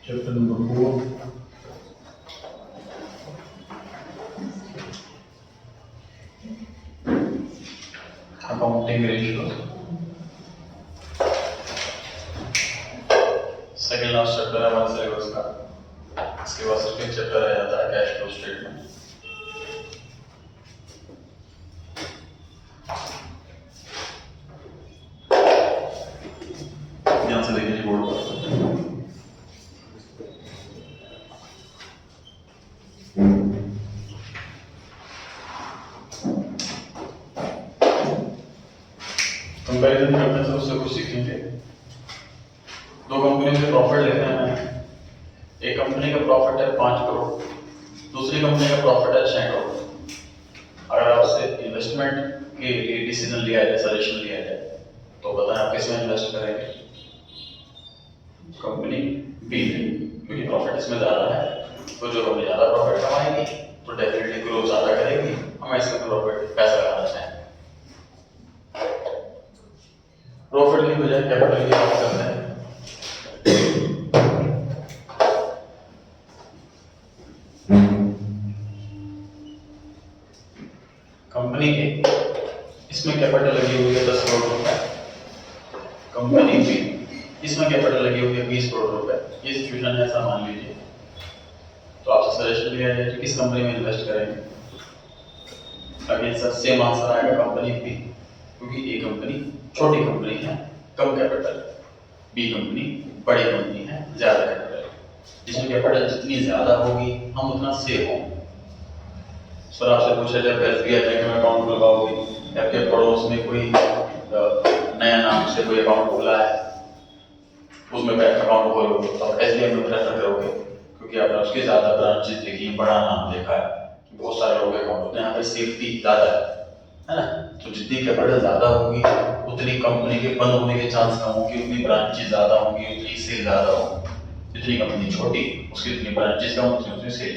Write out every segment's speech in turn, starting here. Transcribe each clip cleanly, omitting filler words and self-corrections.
Chapter number 4. Accounting ratios. Second last chapter है हमारे syllabus का। इसके बाद सेकेंड चैप्टर रह जाता है कैश फ्लो स्टेटमेंट। ध्यान से देखिए बोर्ड पर। कंपैरिजन करने से उससे कुछ सीखेंगे। दो कंपनी से प्रॉफिट लेते हैं मैंने। एक कंपनी का प्रॉफिट है 5 करोड़, दूसरी कंपनी का प्रॉफिट है 6 करोड़। अगर आपसे इन्वेस्टमेंट के लिए डिसीजन लिया जाए, सजेशन लिया जाए, तो बताएं आप किसमें इन्वेस्ट करेंगे? कंपनी बी में, क्योंकि प्रॉफिट इसमें ज़्यादा है। तो जो कंपनी ज़्यादा प्रॉफिट कमाएगी तो डेफिनेटली ग्रोथ ज़्यादा करेगी। हम इसमें प्रॉफिट पैसा लगाना चाहेंगे। प्रॉफिट की बजाय कैपिटल की बात करते हैं। कंपनी ए, इसमें कैपिटल लगी हुई है 10 करोड़ रुपए। कंपनी बी, इसमें कैपिटल लगी हुई है 20 करोड़ रुपए। ये सिचुएशन है, ऐसा मान लीजिए। तो आपसे सजेशन लिया जाए कि किस कंपनी में इन्वेस्ट करेंगे। अगेन सर सेम आंसर आएगा कंपनी बी, क्योंकि ए कंपनी छोटी कंपनी है, कम कैपिटल। बी कंपनी बड़ी कंपनी है, ज्यादा कैपिटल। जिसमें कैपिटल जितनी ज्यादा होगी हम उतना सेफ होंगे। सर आपसे पूछा जाए एसबीआई बैंक में अकाउंट लगाओगे या फिर पड़ोस में कोई नया नाम से कोई अकाउंट खुला है, उसमें बैंक अकाउंट खोलोगे तो आप एसबीआई में प्रेफर करोगे, क्योंकि आपने उसके ज्यादा ब्रांचेस देखी, बड़ा नाम देखा है, बहुत सारे लोग अकाउंट होते हैं, यहाँ पे सेफ्टी ज्यादा है ना। तो जितनी कैपिटल ज्यादा होगी उतनी कंपनी के बंद होने के चांस कम होंगे, उतनी ब्रांचेस ज्यादा होंगी, उतनी सेल ज्यादा होगी। जितनी कंपनी छोटी उसकी उतनी ब्रांचेस कम, उतनी सेल।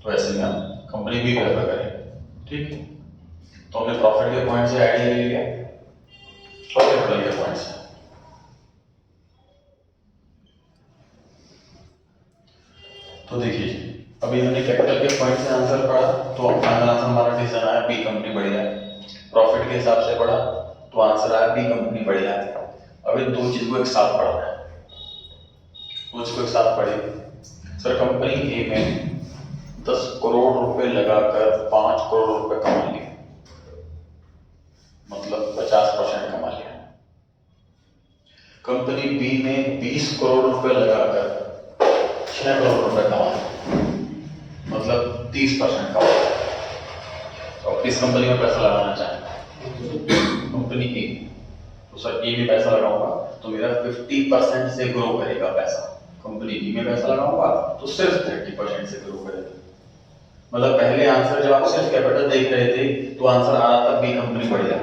तो ऐसे में हम कंपनी भी प्रेफर करें। ठीक है, तो हमने प्रॉफिट के पॉइंट से आइडिया ले लिया और कैपिटल के पॉइंट से। तो देखिए अभी हमने कैपिटल के पॉइंट से आंसर पढ़ा, तो फाइनल आंसर हमारा डिसीजन आया बी कंपनी बढ़िया है। प्रॉफिट के हिसाब से पढ़ा तो आंसर आया बी कंपनी बढ़िया है। अब इन दो चीज को एक साथ पढ़ना है। दो चीज को एक साथ पढ़िए। सर कंपनी ए में 10 करोड़ रुपए लगाकर 5 करोड़ रुपए कमा लिए, मतलब 50% कमा लिया। कंपनी बी में 20 करोड़ रुपए लगाकर 6 करोड़ रुपए कमा लिया, मतलब 30% कमा लिया। तो किस कंपनी में पैसा लगाना चाहेंगे? कंपनी ए। तो सर ए में पैसा लगाऊंगा तो मेरा 50% से ग्रो करेगा पैसा। कंपनी बी में पैसा लगाऊंगा तो सिर्फ 30% से ग्रो करेगा। मतलब पहले आंसर जब आप सिर्फ कैपिटल देख रहे थे तो आंसर आ रहा था बी कंपनी बढ़िया।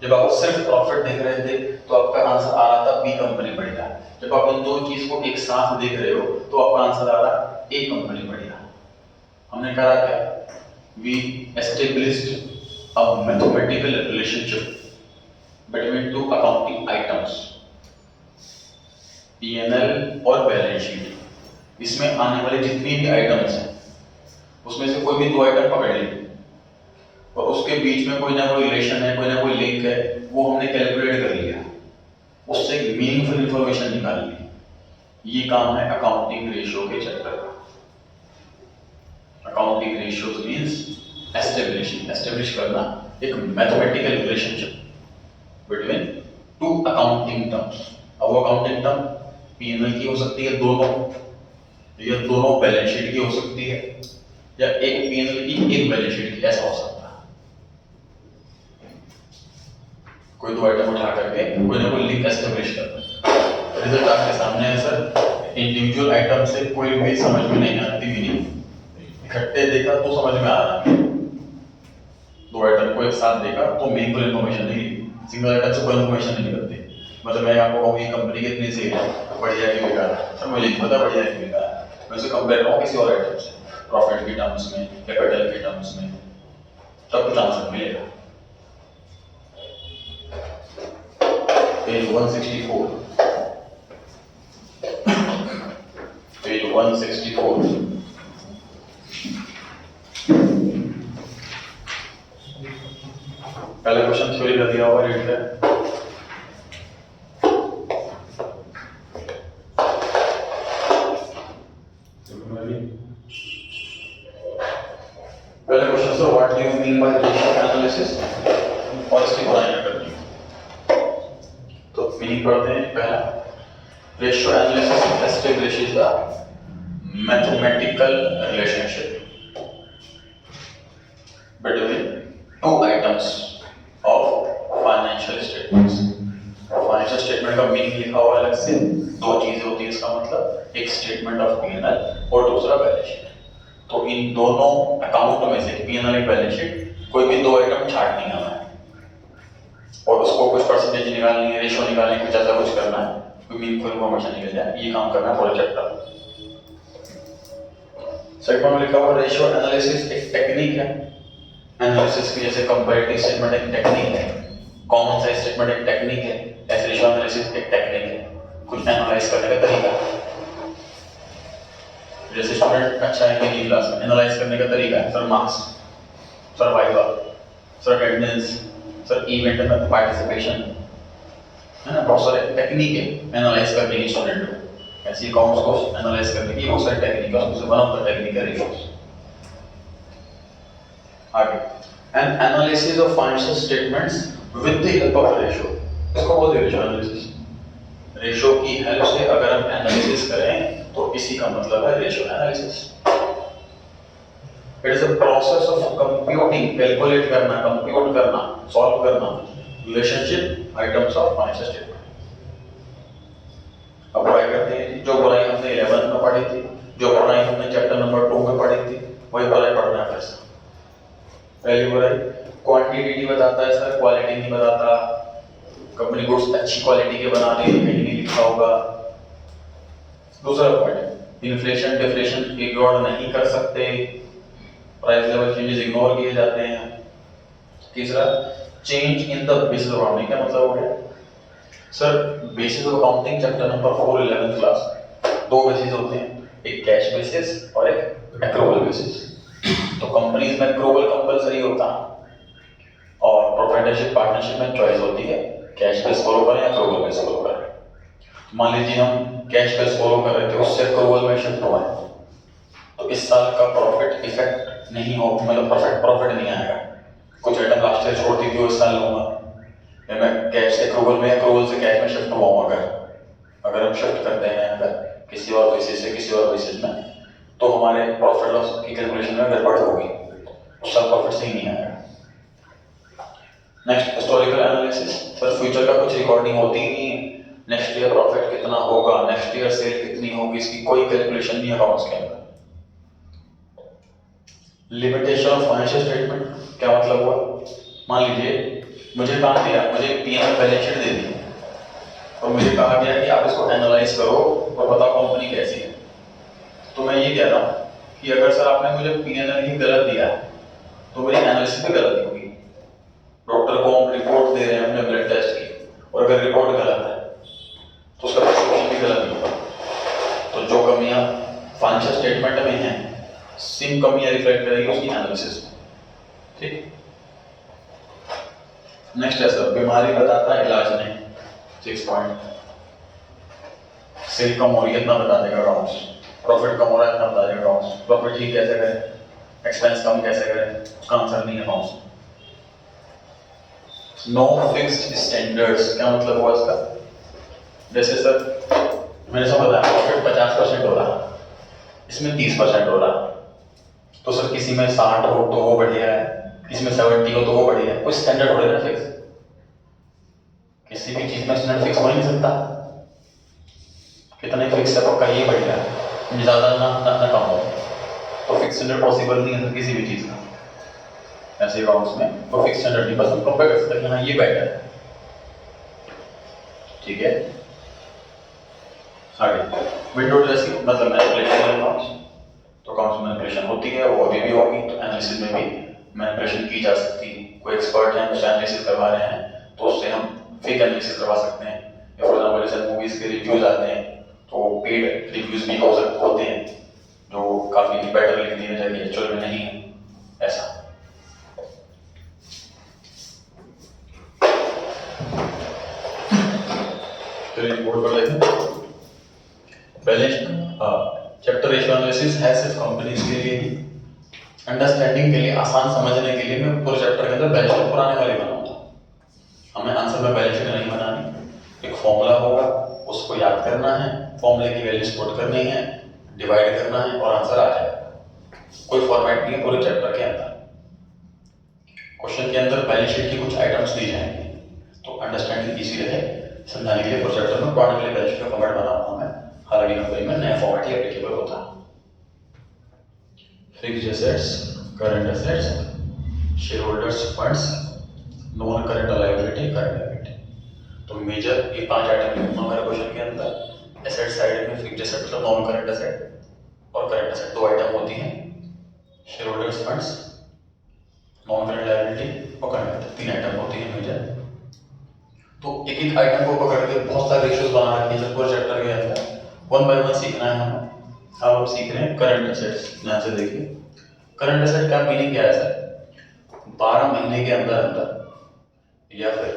जब आप सिर्फ प्रॉफिट देख रहे थे तो आपका आंसर आ रहा था बी कंपनी बढ़िया। जब आप इन दो चीज को एक साथ देख रहे हो तो आपका आंसर आ रहा है ए कंपनी बढ़िया। हमने कहा क्या? We established a mathematical relationship between two accounting items, PNL और बैलेंस शीट। इसमें आने वाले जितनी भी आइटम्स हैं उसमें से कोई भी दो आइटम पकड़ लीजिए और उसके बीच में कोई ना कोई रिलेशन है, कोई ना कोई लिंक है, वो हमने कैलकुलेट कर लिया, उससे मीनिंगफुल इंफॉर्मेशन निकाल ली। ये काम है अकाउंटिंग रेशियो के चैप्टर का। अकाउंटिंग रेशियोज मींस एस्टेब्लिश करना एक mathematical relationship between two accounting terms. अब वो अकाउंटिंग टर्म पीएनएल की हो सकती है दोनों, या दोनों बैलेंस शीट की हो सकती है, या एक पीएनएल की एक बैलेंस शीट की, ऐसा हो सकता है। कोई दो आइटम उठा करके कोई ना कोई लिंक एस्टेब्लिश करना। रिजल्ट आपके सामने है सर। इंडिविजुअल आइटम से कोई भी समझ में नहीं आती मीनिंग, इकट्ठे देखा तो समझ में आ रहा है। दो आइटम को एक साथ देखा तो मीनिंगफुल इंफॉर्मेशन नहीं, सिंगल आइटम से कोई इंफॉर्मेशन नहीं निकलती। मतलब मैं आपको कहूँ ये कंपनी कितनी सेल है, बढ़िया की बेकार, सर मुझे नहीं पता बढ़िया की बेकार, मैं उसे कंपेयर करूँ किसी और आइटम से, प्रॉफिट के टर्म्स में, कैपिटल के टर्म्स में, तब कुछ आंसर मिलेगा। पेज 164, 164। पहला क्वेश्चन थ्योरी का दिया हुआ रेट का। पहला question sir, what do you mean by ratio analysis, और इसकी बुराइयां करनी। तो मीनिंग पढ़ते हैं। पहला, ratio analysis establishes the mathematical relationship between two items of financial statements। Financial statement का मीनिंग लिखा हुआ अलग से, दो चीजें होती है इसका मतलब, एक स्टेटमेंट ऑफ पी&एल और दूसरा बैलेंस शीट। तो इन दोनों अकाउंट में से पी&एल एक बैलेंस शीट, कोई भी दो आइटम छांटनी है हमें और उसको कुछ परसेंटेज निकालनी है, रेशियो निकालनी है, कुछ ऐसा कुछ करना है, कोई मीनिंगफुल इंफॉर्मेशन निकल जाए, ये काम करना है पूरा चैप्टर। सेकंड में लिखा हुआ रेशियो एनालिसिस एक टेक्निक है। एनालिसिस की जैसे कंपैरेटिव स्टेटमेंट एक टेक्निक है, कॉमन साइज स्टेटमेंट एक टेक्निक है, ऐसे रेशियो एनालिसिस एक टेक्निक है, कुछ एनालाइज करने का तरीका। जैसे स्टूडेंट अच्छा है कि क्लास में, एनालाइज करने का तरीका है sir marks, sir viva, sir attendance, sir event में पार्टिसिपेशन, है ना, बहुत सारे टेक्निक है एनालाइज करने की स्टूडेंट को। ऐसी अकाउंट्स को एनालाइज करने की बहुत सारी टेक्निक है, उसमें से वन ऑफ द टेक्निक है रेशियोस। आगे, N analysis of financial statements with the help of ratio, इसको बोलते हैं रेशियो एनालिसिस। रेशियो की हेल्प से अगर हम एनालिसिस करें तो इसी का मतलब है ratio analysis. It is a process of computing, calculate करना, कंप्यूट करना, सॉल्व करना relationship items of financial statement. अब बुराई करते हैं, जो बुराई हमने 11 में पढ़ी थी, जो बुराई हमने चैप्टर नंबर 2 में पढ़ी थी, वही बुराई पढ़ना है फिर से। पहली बुराई, क्वांटिटी बताता है सर, क्वालिटी नहीं बताता। कंपनी गुड्स अच्छी क्वालिटी के बना रही है, कहीं नहीं लिखा होगा। दूसरा पॉइंट, इन्फ्लेशन डिफ्लेशन इग्नोर नहीं कर सकते, प्राइस लेवल चेंजेस इग्नोर किए जाते हैं। तीसरा, change in the basis of accounting, क्या मतलब हो गया sir? Basis of accounting chapter number 4 11th class, दो बेसिस होते हैं, एक कैश बेसिस और एक एक्रूवल बेसिस। तो कंपनीज में एक्रूवल कंपलसरी होता है और प्रोप्राइटरशिप पार्टनरशिप में चॉइस होती है, कैश बेस फॉलो करें या एक्रूवल बेस फॉलो करें। मान लीजिए हम कैश बेस फॉलो कर रहे थे, उससे एक्रूवल में शिफ्ट हुआ है, तो इस साल का प्रॉफिट इफेक्ट नहीं हो, मतलब प्रॉफिट नहीं आएगा। कुछ आइटम लास्ट ईयर छोड़ दी थी, इस साल लूंगा, मैं कैश एक्रूवल में, एक्रूवल से कैश में शिफ्ट हुआ हूँ। अगर हम शिफ्ट करते हैं अगर किसी और बेसिस से किसी और बेसिस में, तो हमारे प्रॉफिट लॉस की कैलकुलेशन में गड़बड़ होगी, उसका प्रॉफिट सही नहीं आएगा। Next, historical analysis, sir future का कुछ रिकॉर्डिंग होती ही नहीं है, नेक्स्ट ईयर प्रॉफिट कितना होगा, नेक्स्ट ईयर सेल कितनी होगी, इसकी कोई कैलकुलेशन नहीं है अकाउंट्स के अंदर। लिमिटेशन ऑफ फाइनेंशियल स्टेटमेंट, क्या मतलब हुआ? मान लीजिए मुझे काम दिया, मुझे पी&एल बैलेंस शीट दे दी और मुझे कहा गया कि आप इसको एनालाइज करो और बताओ कंपनी कैसी है। तो मैं ये कह रहा हूँ कि अगर सर आपने मुझे पी&एल ही गलत दिया तो मेरी एनालिसिस भी गलत होगी। डॉक्टर को हम रिपोर्ट दे रहे हैं अपने ब्लड टेस्ट की, और अगर रिपोर्ट गलत है तो उसका प्रिस्क्रिप्शन भी गलत होगा। तो जो कमियां फाइनेंशियल स्टेटमेंट में हैं, सेम कमियां रिफ्लेक्ट करेगी उसकी एनालिसिस में। ठीक। नेक्स्ट है सर, बीमारी बताता है इलाज नहीं। 6 पॉइंट, सेल कम हो रही है इतना बता देगा अकाउंट्स, प्रॉफिट कम हो रहा है इतना बता देगा अकाउंट्स, प्रॉफिट ठीक कैसे करें, एक्सपेंस कम कैसे करें, उसका आंसर नहीं है अकाउंट्स। नो फिक्स्ड स्टैंडर्ड्स, क्या मतलब हुआ इसका? जैसे सर मैंने सब बताया प्रॉफिट 50% हो रहा, इसमें 30% हो रहा, तो सर किसी में 60 हो तो वो बढ़िया है, किसी में 70 हो तो वो बढ़िया है, कोई स्टैंडर्ड हो ना फिक्स। किसी भी चीज में स्टैंडर्ड फिक्स हो ही नहीं सकता, कितना ही फिक्स है पक्का ये बढ़िया है, ज्यादा ना कम हो, तो फिक्स स्टैंडर्ड पॉसिबल नहीं है सर किसी भी चीज का। ऐसे अकाउंट्स में तो फिक्स स्टैंडर्ड नहीं, बस हम कंपेयर कर सकते हैं हाँ ये बेटर है। ठीक है। आगे, विंडो ड्रेसिंग मतलब मैनिपुलेशन अकाउंट्स, तो अकाउंट्स में मैनिपुलेशन होती है, वो अभी भी होगी, तो एनालिसिस में भी मैनिपुलेशन की जा सकती है। कोई एक्सपर्ट है उससे एनालिसिस करवा रहे हैं तो उससे हम फेक एनालिसिस करवा सकते हैं। फॉर एग्जांपल जैसे मूवीज के रिव्यूज आते हैं तो पेड रिव्यूज भी होते हैं, जो काफी बेटर लिख दिया जाए, एक्चुअल में नहीं है ऐसा। चलिए बोर्ड पर देखें। बैलेंस चैप्टर रेशियो एनालिसिस है सिर्फ कंपनीज के लिए ही। अंडरस्टैंडिंग के लिए, आसान समझने के लिए मैं पूरे चैप्टर के अंदर बैलेंस शीट पुराने वाली बनाऊंगा। हमें आंसर में बैलेंस शीट नहीं बनानी। एक फॉर्मूला होगा, उसको याद करना है, फॉर्मूले की वैल्यूज पुट करनी है, डिवाइड करना है और आंसर आ जाएगा। कोई फॉर्मेट नहीं है पूरे चैप्टर के अंदर। क्वेश्चन के अंदर बैलेंस शीट की कुछ आइटम्स दी जाएंगे, तो अंडरस्टैंडिंग इजी रहे समझाने के लिए पूरे चैप्टर में पुराने वाले बैलेंस शीट का फॉर्मेट बनाऊंगा मैं। हालांकि कंपनी में नया फॉर्मेट ही एप्लीकेबल होता है। Fixed assets, current assets, share holders funds, non current liability, current liability. तो मेजर ये 5 आइटम लिखूंगा मेरे क्वेश्चन के अंदर। एसेट साइड में फिक्स्ड एसेट मतलब नॉन करंट एसेट और करंट एसेट 2 आइटम होती हैं। Share holders funds, non current liability और करंट एसेट 3 आइटम होती हैं मेजर। तो एक एक आइटम को पकड़ के बहुत सारे रेशियोज बना रखे हैं पूरे चैप्टर के अंदर। 1 बाय 1 सीखना है हमें। अब हम सीख रहे हैं करंट एसेट्स। ध्यान से देखिए, करंट एसेट का मीनिंग क्या है सर? 12 महीने के अंदर अंदर या फिर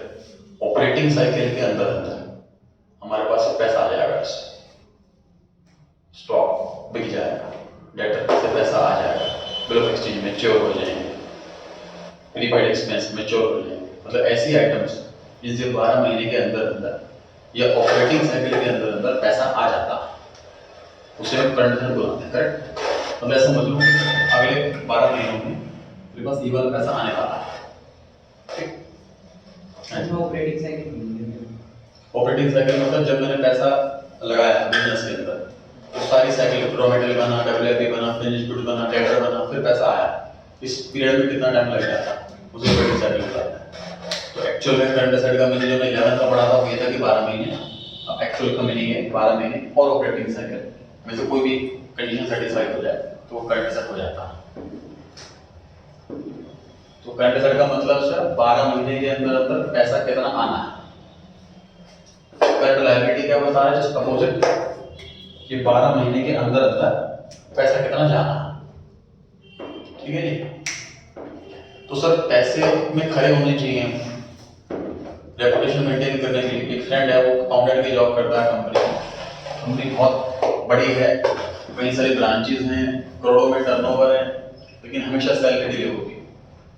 ऑपरेटिंग साइकिल के अंदर अंदर हमारे पास पैसा आ जाएगा, स्टॉक बिक जाएगा, डेटर से पैसा आ जाएगा, बिल ऑफ एक्सचेंज मैच्योर हो जाएंगे, प्रीपेड एक्सपेंस मैच्योर हो जाएंगे। मतलब ऐसी आइटम्स जिनसे 12 महीने के अंदर अंदर या ऑपरेटिंग साइकिल के अंदर अंदर पैसा आ जाता है, उसे हम करंट एसेट बोलते हैं। करेक्ट? मतलब ऐसा समझ लो अगले 12 महीनों में मेरे पास ये वाला पैसा आने वाला है। ऑपरेटिंग साइकिल मतलब जब मैंने पैसा लगाया बिजनेस के अंदर, तो सारी साइकिल, रॉ मटेरियल बना, डब्ल्यूआईपी बना, फिनिश गुड बना, डेटर बना, फिर पैसा आया। इस पीरियड में कितना टाइम लग जाता है, उसे ऑपरेटिंग साइकिल कहते हैं। तो एक्चुअल में करंट एसेट का मीनिंग जो मैं 11th में पढ़ा था वो ये था कि 12 महीने। अब एक्चुअल का मीनिंग है 12 महीने और ऑपरेटिंग साइकिल में से कोई भी कंडीशन सेटिस्फाई हो जाए तो वो करंट एसेट हो जाता है। तो करंट एसेट का मतलब सर 12 महीने के अंदर अंदर पैसा कितना आना है। करंट लायबिलिटी क्या बता रहा है? जस्ट अपोजिट, कि 12 महीने के अंदर अंदर पैसा कितना जाना है। ठीक है जी? तो सर पैसे में खड़े होने चाहिए हम, रेपुटेशन मेंटेन करने के लिए। एक फ्रेंड है, वो अकाउंटेंट की जॉब करता है कंपनी बहुत बड़ी है, कई सारी ब्रांचेस हैं, करोड़ों में टर्नओवर है, लेकिन हमेशा सैलरी डिले होती है।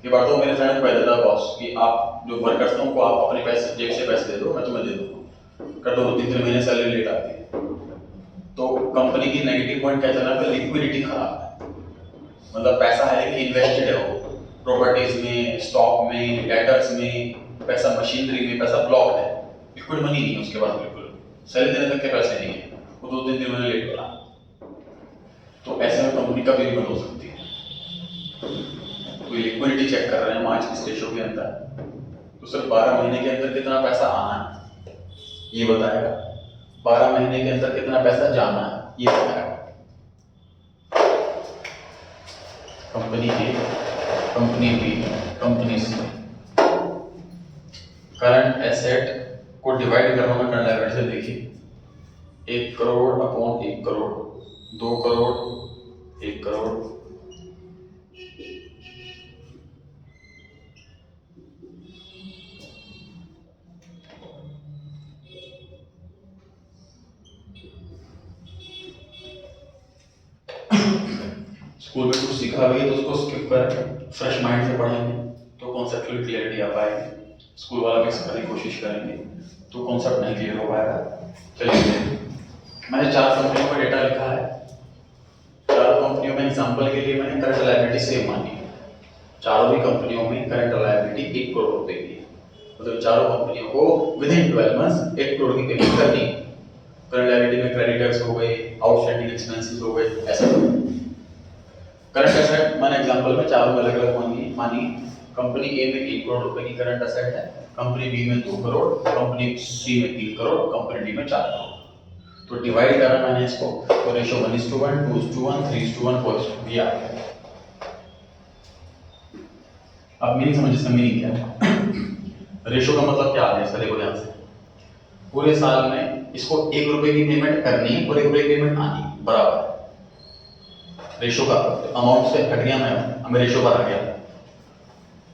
ये बात तो मेरे फ्रेंड को कह देता है बॉस कि आप जो वर्कर्स हैं उनको आप अपने पैसे जेब से पैसे दे दो, मैं तुम्हें दे दूंगा। कर दो, 2-3 महीने सैलरी लेट आती है। तो कंपनी की नेगेटिव पॉइंट क्या चल रहा है? लिक्विडिटी खराब है। मतलब पैसा है लेकिन इन्वेस्टेड है, वो प्रॉपर्टीज में, स्टॉक में, डेटर्स में, पैसा मशीनरी में, पैसा ब्लॉक है, लिक्विड मनी नहीं है उसके पास, बिल्कुल सैलरी देने तक के पैसे नहीं है, वो 2-3 महीने लेट हो रहा। तो ऐसे में कंपनी का भी बंद हो सकती है। तो लिक्विडिटी चेक कर रहे हैं हम आज इस रेशो के अंदर। तो सिर्फ 12 महीने के अंदर कितना पैसा आना है ये बताएगा, 12 महीने के अंदर कितना पैसा जाना है ये बताएगा। कंपनी ए, कंपनी बी, कंपनी सी। करंट एसेट को डिवाइड करना है करंट लायबिलिटी से। देखिए 1 करोड़ अपॉन 1 करोड़, 2 करोड़, 1 करोड़, स्कूल में कुछ सीखा भी है तो उसको स्किप करें, फ्रेश माइंड से पढ़ेंगे तो कॉन्सेप्चुअल क्लियरिटी आ पाएगी। स्कूल वाला भी करने की कोशिश करेंगे तो कॉन्सेप्ट नहीं क्लियर हो पाएगा। चलिए, मैंने 4 कंपनियों का डेटा लिखा है। 4 कंपनियों में एग्जांपल के लिए मैंने करंट लायबिलिटी सेम मानी है। चारों भी कंपनियों में करंट लायबिलिटी 1 करोड़ रुपए की है। मतलब चारों कंपनियों को विद इन 12 मंथ्स 1 करोड़ की पेमेंट करनी है। करंट लायबिलिटी में क्रेडिटर्स हो गए, आउटस्टैंडिंग एक्सपेंसेस हो गए, ऐसा। करंट एसेट मैंने एग्जांपल में चारों में अलग अलग मानी। कंपनी ए में 1 करोड़ रुपए की करंट एसेट है, कंपनी बी में 2 करोड़, कंपनी सी में 3 करोड़, कंपनी डी में 4 करोड़। तो डिवाइड करा मैंने इसको, तो रेशियो 1:1, 2:1, 3:1, 4:1 ये आ गया। अब मीनिंग समझिए, इसका मीनिंग क्या है। रेशियो का मतलब क्या है इसका, देखो ध्यान से। पूरे साल में इसको 1 रुपए की पेमेंट करनी है और 1 रुपए की पेमेंट आनी है, बराबर। रेशो का अमाउंट से हट गया, मैं हमें रेशो पर आ गया।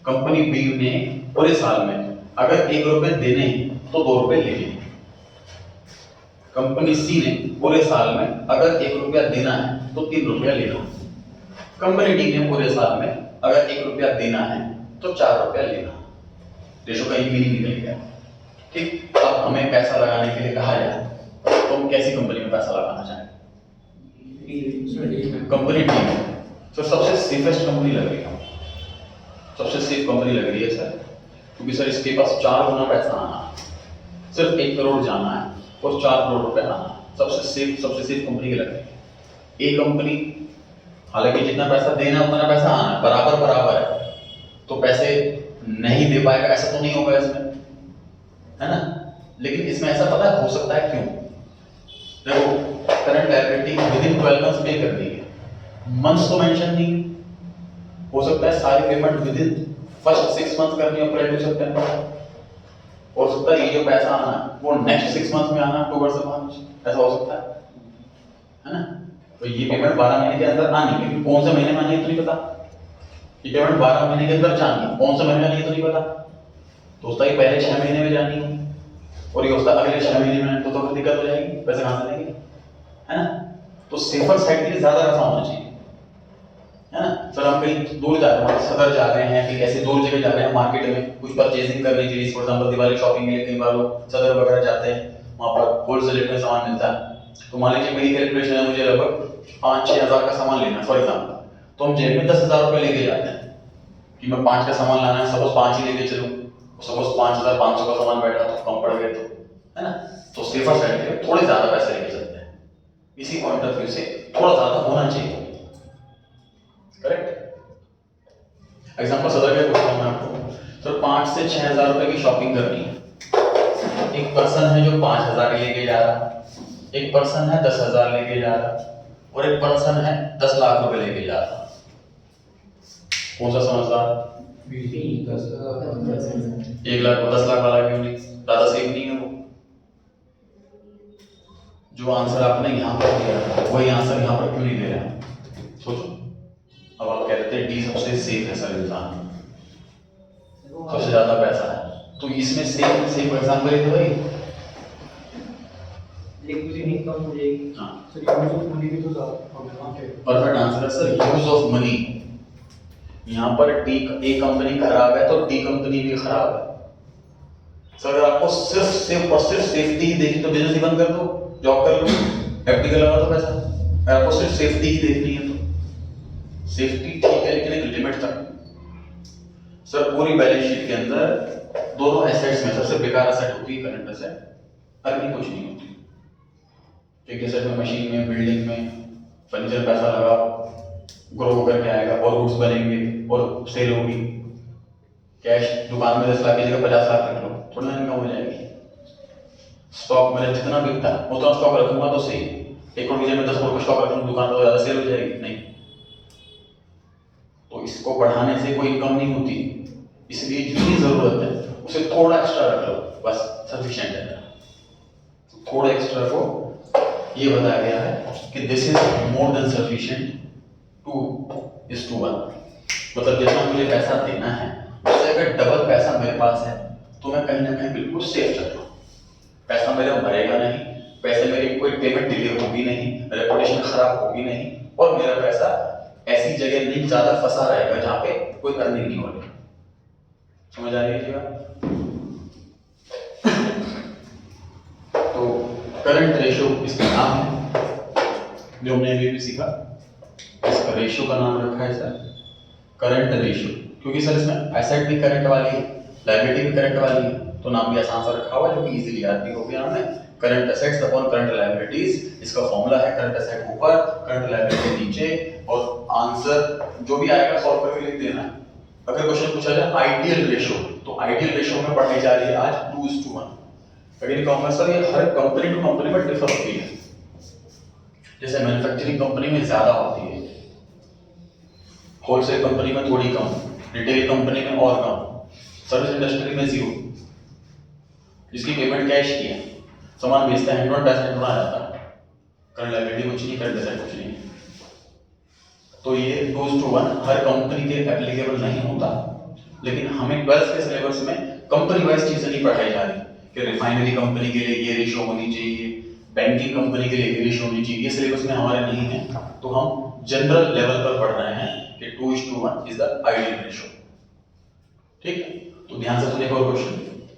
कंपनी बी ने पूरे साल में अगर 1 रुपए देने तो 2 रुपए लेने। कंपनी सी ने पूरे साल में अगर 1 रुपया देना है तो 3 रुपया लेना। कंपनी डी ने पूरे साल में अगर 1 रुपया देना है तो 4 रुपया लेना। रेशो का ये मीनिंग निकल गया। ठीक, अब हमें पैसा लगाने के लिए कहा जाए तो हम कैसी कंपनी में पैसा लगाना चाहें? Company D. तो सबसे सेफेस्ट कंपनी लग रही है, सबसे सेफ कंपनी लग रही है सर, क्योंकि सर इसके पास 4 गुना पैसा आना है, सिर्फ 1 करोड़ जाना है और 4 करोड़ रुपए आना है। सबसे सेफ कंपनी की लग रही है। ए कंपनी हालांकि जितना पैसा देना है उतना पैसा आना है, बराबर है, तो पैसे नहीं दे पाएगा ऐसा तो नहीं होगा इसमें, है ना? लेकिन इसमें ऐसा पता हो सकता है क्यों? देखो, करंट लायबिलिटी विदिन 12 मंथ्स पे करनी है, मंथ्स तो मेंशन नहीं। हो सकता है सारी पेमेंट विदिन फर्स्ट 6 मंथ करनी है अप्रैल टू सितंबर। हो सकता है ये जो पैसा आना है वो नेक्स्ट 6 मंथ में आना, अक्टूबर से मार्च, ऐसा हो सकता है ना? तो ये पेमेंट 12 महीने के अंदर आनी है, लेकिन कौन से महीने में आनी है तो नहीं पता। ये पेमेंट 12 महीने के अंदर जानी है, कौन से महीने में आनी है तो नहीं पता। तो होता है पहले 6 महीने में जानी है और ये होता है अगले 6 महीने में, तो फिर दिक्कत हो जाएगी, पैसे कहां से देंगे, है ना? तो सेफर साइड के लिए ज्यादा पैसा होना चाहिए, है ना? सर हम कहीं दूर जा रहे हैं, सदर जा रहे हैं, फिर ऐसे दूर जगह जा रहे हैं, मार्केट में कुछ परचेजिंग करने के लिए, फॉर एग्जांपल दिवाली शॉपिंग के लिए कई बार लोग सदर वगैरह जाते हैं, वहां पर होलसेल रेट में सामान मिलता है। तो मान लीजिए मेरी कैलकुलेशन है, मुझे लगभग 5-6 हज़ार का सामान लेना है फॉर एग्जांपल, तो हम जेब में 10,000 रुपए लेके जाते हैं कि मैं 5 का सामान लाना है, सपोज 5 ही लेके चलूं, सपोज 5,500 का सामान बैठा तो कम पड़ गया, तो है ना? तो सेफर साइड के लिए थोड़े ज्यादा पैसे लेके चलते हैं। इसी पॉइंट ऑफ व्यू से थोड़ा ज्यादा होना चाहिए, करेक्ट? एग्जांपल सदर का पूछता हूं मैं आपको, सर 5 से 6 हज़ार रुपए की शॉपिंग करनी है। एक पर्सन है जो 5,000 लेके जा रहा, एक पर्सन है 10,000 लेके जा रहा, और एक पर्सन है 10 लाख रुपए लेके जा रहा। कौन सा समझदार? 1 लाख को 10 लाख वाला क्यों नहीं? ज्यादा सेफ नहीं है वो? जो आंसर आपने यहाँ पर दिया वही आंसर यहाँ पर क्यों नहीं दे रहे? सोचो। अब आप कह रहे थे डी सबसे सेफ है सर, इंसान सबसे ज्यादा पैसा है, तो इसमें सेफ एग्जांपल है भाई, लिक्विडिटी कम हो जाएगी। हाँ सर यूज ऑफ मनी भी तो ज्यादा है। परफेक्ट आंसर है सर, यूज ऑफ मनी। यहाँ पर ए कंपनी खराब है तो डी कंपनी भी खराब है। सर अगर आपको सिर्फ सेफ्टी ही देखी तो बिजनेस ही बंद कर दो, जॉब कर लो, एफडी का लगा दो पैसा। अगर आपको सिर्फ सेफ्टी ही देखनी है तो सेफ्टी ठीक है, लेकिन एक लिमिट तक। सर पूरी बैलेंस शीट के अंदर दोनों एसेट्स में सबसे बेकार एसेट होती है करंट एसेट, अर्निंग कुछ नहीं होती। एक एसेट में मशीन में, बिल्डिंग में, फर्नीचर पैसा लगाओ, ग्रो करके आएगा और गुड्स बनेंगे और सेल होगी। कैश दुकान में 10 लाख की जगह 50 लाख रख लो, थोड़ा इनकम हो जाएगी। स्टॉक मेरा जितना बिकता है उतना स्टॉक रखूंगा तो सही, 1 करोड़ की जगह 10 करोड़ का स्टॉक रखूंगा दुकान पर, ज्यादा सेल हो जाएगी नहीं। तो इसको बढ़ाने से कोई इनकम नहीं होती, इसलिए जितनी जरूरत है उसे थोड़ा एक्स्ट्रा रख लो, बस सफिशिएंट है। थोड़ा एक्स्ट्रा को ये बताया गया है कि this is more than sufficient 2:1, मतलब जितना मुझे पैसा देना है उससे अगर डबल पैसा मेरे पास है तो मैं कहीं ना कहीं बिल्कुल सेफ चल रहा हूँ। पैसा मेरा भरेगा नहीं, पैसे मेरी कोई पेमेंट डिले होगी नहीं, रेपुटेशन खराब होगी नहीं, और मेरा पैसा ऐसी जगह नहीं ज्यादा फंसा रहेगा जहां पे कोई अर्निंग नहीं हो रही। समझ आ रही है बात? तो करंट रेशियो इसका नाम है, जो हमने अभी भी सीखा। इसका रेशियो का नाम रखा है सर करंट रेशियो, क्योंकि सर इसमें एसेट भी करंट वाली है, लायबिलिटी भी करंट वाली है, तो नाम भी आसान सा रखा हुआ है जो कि इजीली याद भी हो गया हमें। Current assets upon current liabilities, इसका फॉर्मूला है करंट एसेट ऊपर, करंट लायबिलिटी नीचे, और आंसर जो भी आएगा सॉल्व करके लिख देना है। अगर क्वेश्चन पूछा जाए आइडियल रेशियो, तो आइडियल रेशियो में पढ़ने जा रही है आज 2:1। अगर कहूंगा सर ये हर कंपनी टू कंपनी में डिफर होती है, जैसे मैन्युफैक्चरिंग कंपनी में ज्यादा होती है, होलसेल कंपनी में थोड़ी कम, रिटेल कंपनी में और कम, सर्विस इंडस्ट्री में 0। जिसकी पेमेंट कैश की है, सामान बेचता है, हैंड पैसा हैंड आ जाता है, करंट लायबिलिटी कुछ नहीं, करंट एसेट कुछ नहीं। तो ये 2:1 हर कंपनी के एप्लीकेबल नहीं होता, लेकिन हमें 12th के सिलेबस में कंपनी वाइज चीजें नहीं पढ़ाई जा रही कि रिफाइनरी कंपनी के लिए ये रेशियो होनी चाहिए, बैंकिंग कंपनी के लिए ये रेशियो होनी चाहिए, ये सिलेबस में हमारे नहीं है। तो हम जनरल लेवल पर पढ़ रहे हैं कि 2:1 इज द आइडियल रेशियो। ठीक है, तो ध्यान से सुनिए और क्वेश्चन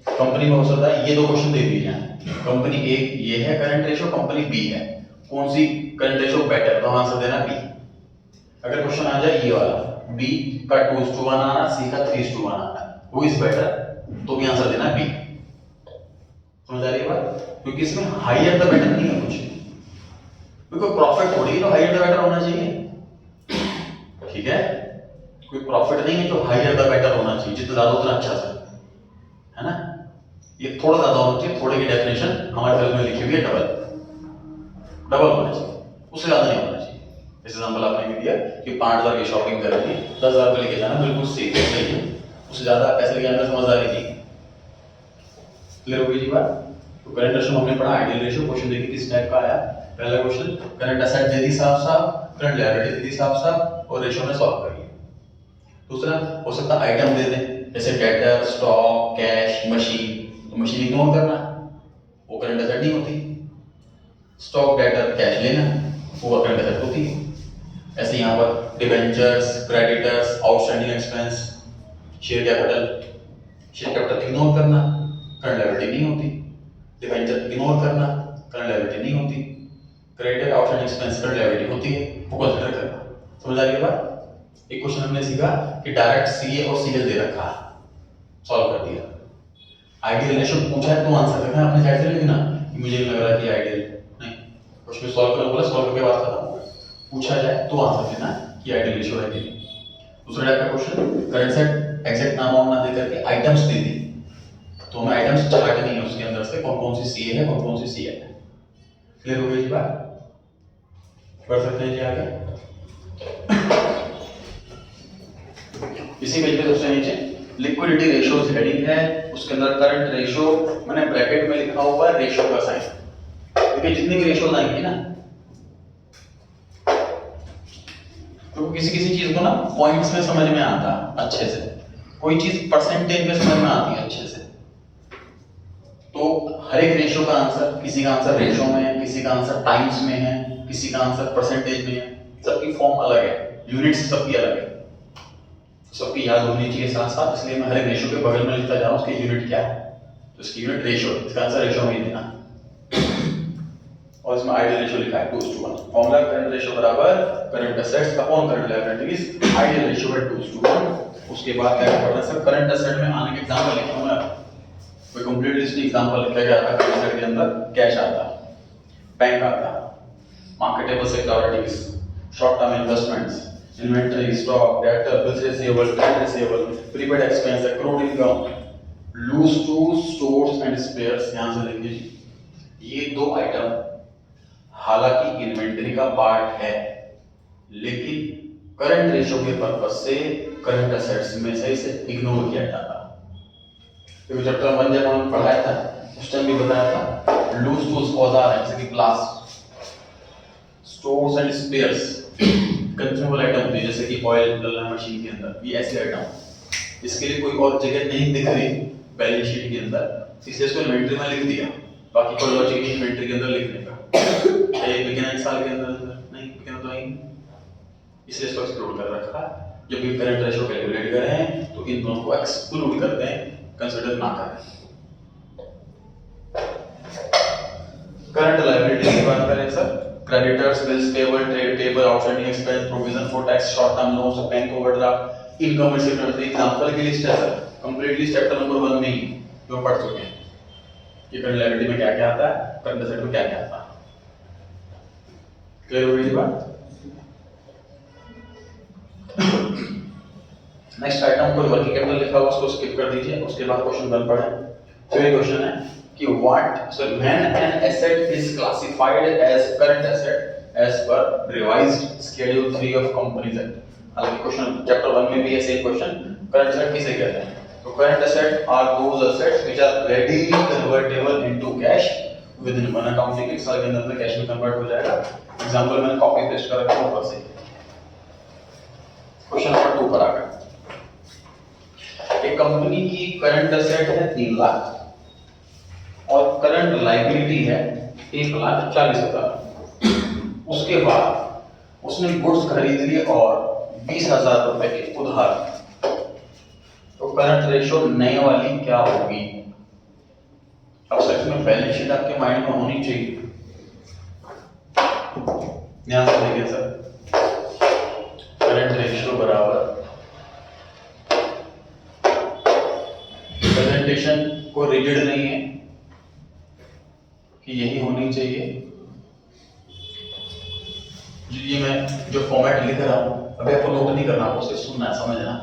कंपनी में हो सकता है ये दो क्वेश्चन दे दिए हैं। कंपनी ए ये है करंट रेशियो, कंपनी बी है, कौन सी करंट रेशियो बेटर, तो आंसर देना बी। अगर क्वेश्चन आ जाए ये वाला बी का 2:1 आना, सी का 3:1 आना, हु इज बेटर, तो भी आंसर देना बी। समझ आ रही है बात? क्योंकि इसमें हायर द बेटर नहीं है कुछ, क्योंकि प्रॉफिट थोड़ी तो हायर द बेटर होना चाहिए। ठीक है, कोई प्रॉफिट नहीं है जो हायर द बेटर होना चाहिए, जितना ज्यादा उतना अच्छा से, है ना। ये थोड़ा ज्यादा होना चाहिए, थोड़े की डेफिनेशन हमारे फिल्म में लिखी हुई है डबल होना चाहिए, उससे ज्यादा नहीं होना चाहिए। एग्जांपल आपने भी दिया कि 5,000 की शॉपिंग करनी है, 10,000 पे लेके जाना, बिल्कुल सही है, उससे ज्यादा पैसे लेके जाने में समझदारी नहीं। क्लियर होगी जी बात? तो करंट रेशियो हमने पढ़ा, आइडियल रेशियो। क्वेश्चन देखिए किस टाइप का आया। पहला क्वेश्चन करंट असेट दे दी साफ साफ, करंट लायबिलिटी दे दी साफ साफ, और रेशियो में सॉल्व करिए। दूसरा हो सकता है आइटम दे दें, जैसे डेटर, स्टॉक, कैश, मशीन, तो मशीन इग्नोर करना, वो करंट असेट नहीं होती। स्टॉक, डेटर, कैश लेना, वो करंट असेट होती है। ऐसे यहाँ पर debentures, creditors, outstanding expense, share capital ignore करना, करंट लायबिलिटी नहीं होती। डिबेंचर इग्नोर करना, करंट लायबिलिटी नहीं होती। Creditor, outstanding expense, current liability होती है, वो कंसीडर करना। समझ आ रही है बात? एक क्वेश्चन हमने सीखा कि डायरेक्ट सीए और सीएल दे रखा, सॉल्व कर दिया। आइडियल रेशियो पूछा है तो आंसर करना अपने साइड से लिखना, मुझे लग रहा है कि आइडियल नहीं, क्वेश्चन सॉल्व करना बोला, सॉल्व करके बात खत्म। पूछा जाए तो आंसर देना कि आइडियल रेशियो है कि नहीं। दूसरा टाइप का क्वेश्चन करंट सेट एग्जैक्ट नाम वाम ना दे करके आइटम्स दे दी, तो हमें आइटम्स चार्ट नहीं है उसके अंदर से कौन कौन सी सीए है, कौन कौन सी सीएल है। क्लियर हो गई जी बात? पढ़ सकते हैं जी आगे। इसी पेज पे सबसे नीचे लिक्विडिटी रेशियोज हेडिंग है, उसके अंदर करंट रेशियो मैंने ब्रैकेट में लिखा हुआ है रेशियो का साइन। देखिए जितनी भी रेशियोज आएंगी ना, तो किसी किसी चीज को ना पॉइंट्स में समझ में आता अच्छे से, कोई चीज परसेंटेज में समझ में आती है अच्छे से। तो हर एक रेशियो का आंसर, किसी का आंसर रेशियो में है, किसी का आंसर टाइम्स में है, किसी का आंसर परसेंटेज में है, सबकी फॉर्म अलग है, यूनिट्स सबकी अलग है, सबकी याद होनी चाहिए साथ साथ। इसलिए मैं हर एक रेशियो के बगल में लिखता जा रहा हूं उसकी यूनिट क्या है, तो इसकी यूनिट रेशियो, इसका आंसर रेशियो में ही देना। और इसमें आइडियल रेशियो लिखा है 2:1। फॉर्मूला करंट रेशियो बराबर current assets upon current liabilities, ideal ratio है 2:1। उसके बाद क्या पढ़ना है सर, करंट असेट में आने के एग्जांपल लिखा हूं मैं, कोई कंप्लीट लिस्ट एग्जांपल लिखा गया था। करंट असेट के अंदर कैश आता, बैंक आता, marketable securities, short term investments, inventory, stock, debtor, bills receivable, trade receivable, prepaid expense, accrued income, loose tools, stores and spares। ध्यान से देखिए ये दो आइटम हालांकि इन्वेंटरी का पार्ट है, लेकिन करंट रेशियो के पर्पज से करंट असेट्स में से इसे इग्नोर किया जाता। क्योंकि चैप्टर 1 जब हमने पढ़ाया था उस टाइम भी बताया था, लूज टूल्स औजार है जैसे कि glass, stores and spheres consumable item होती है, जैसे कि ऑयल डालना मशीन के अंदर, ये ऐसे आइटम। इसके लिए कोई और जगह नहीं दिख रही बैलेंस शीट के अंदर, इसलिए इसको इन्वेंटरी में लिख दिया। बाकी कोई लॉजिक नहीं इन्वेंटरी के अंदर लिखने का, एक बिकना एक साल के अंदर नहीं बिकना तो नहीं, इसलिए इसको एक्सक्लूड कर रखा है। जब भी करंट रेशियो कैलकुलेट करें तो इन दोनों को एक्सक्लूड करते हैं, कंसीडर ना करें। करंट लायबिलिटी की बात करें sir, creditors, bills payable, trade payable, outstanding expense, provision for tax, short term loans, bank overdraft, income and security। Example की लिस्ट है sir, complete list chapter number 1 में ही जो पढ़ चुके हैं कि करंट लायबिलिटी में क्या क्या आता है, करंट असेट में क्या क्या आता है। क्लियर हो गई बात? नेक्स्ट आइटम कोई वर्किंग कैपिटल लिखा हुआ उसको स्किप कर दीजिए, उसके बाद क्वेश्चन 1 पढ़ें। तो ये क्वेश्चन है कि what so when an asset is classified as current asset as per revised schedule 3 of companies act. हालांकि क्वेश्चन चैप्टर 1 में भी है सेम क्वेश्चन, करंट एसेट किसे कहते हैं? तो current asset are those assets which are readily convertible into cash within one accounting. एक साल के अंदर में कैश में कन्वर्ट हो जाएगा। एग्जांपल मैंने कॉपी पेस्ट कर रखा है ऊपर से, क्वेश्चन नंबर 2 पर आ गए। एक कंपनी की करंट एसेट है 3 लाख और करंट लायबिलिटी है 1,40,000। उसके बाद उसने गुड्स खरीद लिए और 20,000 रुपए के उधार। तो करंट रेशो नए वाली क्या होगी? अब सच में बैलेंस शीट आपके माइंड में होनी चाहिए। ध्यान से देखिए सर, करंट रेशियो बराबर प्रेजेंटेशन को रिजिड नहीं है कि यही होनी चाहिए। ये मैं जो फॉर्मेट लिख रहा हूं अभी आपको नोट नहीं करना, आपको सिर्फ सुनना है, समझना।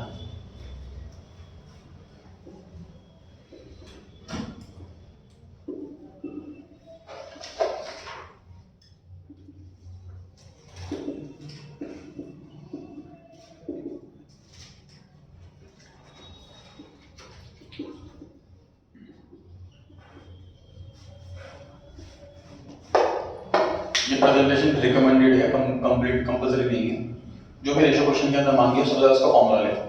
ये प्रेजेंटेशन रिकमेंडेड है, कंप्लीट कंपल्सरी नहीं है। जो भी रेशियो क्वेश्चन के अंदर मांगी है सबसे उसका फॉर्मूला लिखो।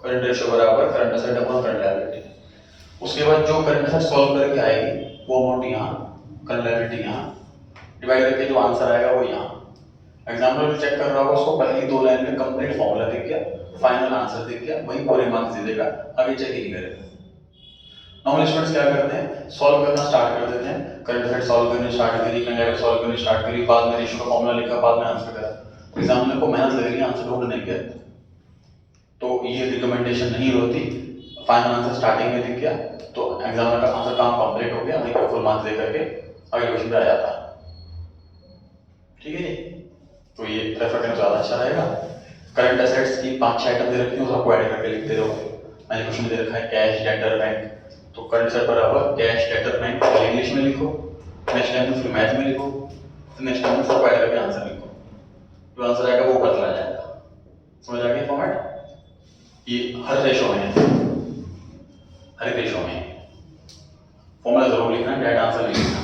करंट रेशियो बराबर current asset upon current liability. उसके बाद जो करंट एसेट सॉल्व करके आएगी वो अमाउंट यहाँ, करंट लायबिलिटी यहाँ, डिवाइड करके जो आंसर आएगा वो यहाँ। एग्जाम्पल जो चेक कर रहा होगा उसको पहली 2 लाइन में कंप्लीट फॉर्मूला दिख गया, फाइनल आंसर दिख गया, वही पूरे मार्क्स दे देगा, आगे चेक ही नहीं करेगा। नॉर्मल स्टूडेंट्स क्या करते हैं, सॉल्व करना स्टार्ट कर देते हैं। करंट एसेट सॉल्व करनी स्टार्ट करी, करंट लायबिलिटी सॉल्व करनी स्टार्ट करी, बाद में रेशियो का फॉर्मूला लिखा, बाद में आंसर करा। एग्जामिनर को मेहनत लग रही है आंसर ढूंढने के, तो ये रिकमेंडेशन नहीं होती। फाइनल आंसर स्टार्टिंग में दिख गया तो एग्जामिनर का आंसर काम कंप्लीट हो गया, वहीं पर फुल मार्क्स दे करके अगले क्वेश्चन पे आ जाता है। ठीक है जी, तो ये रेफर करना ज़्यादा अच्छा रहेगा। करंट एसेट्स की 5-6 आइटम दे रखी हो, सबको ऐड करके लिखते रहो। मैंने क्वेश्चन दे रखा है कैश, डेटर, बैंक। तो करंट एसेट बराबर कैश, डेटर, बैंक इंग्लिश में लिखो, नेक्स्ट टाइम में फिर मैथ में लिखो, फिर नेक्स्ट टाइम में सबको ऐड करके आंसर लिखो। जो आंसर आएगा वो ऊपर चला जाएगा। समझ आ गया फॉर्मेट? ये हर रेशो में है, हर एक रेशो में फॉर्मूला जरूर लिखना, डायरेक्ट आंसर नहीं लिखना।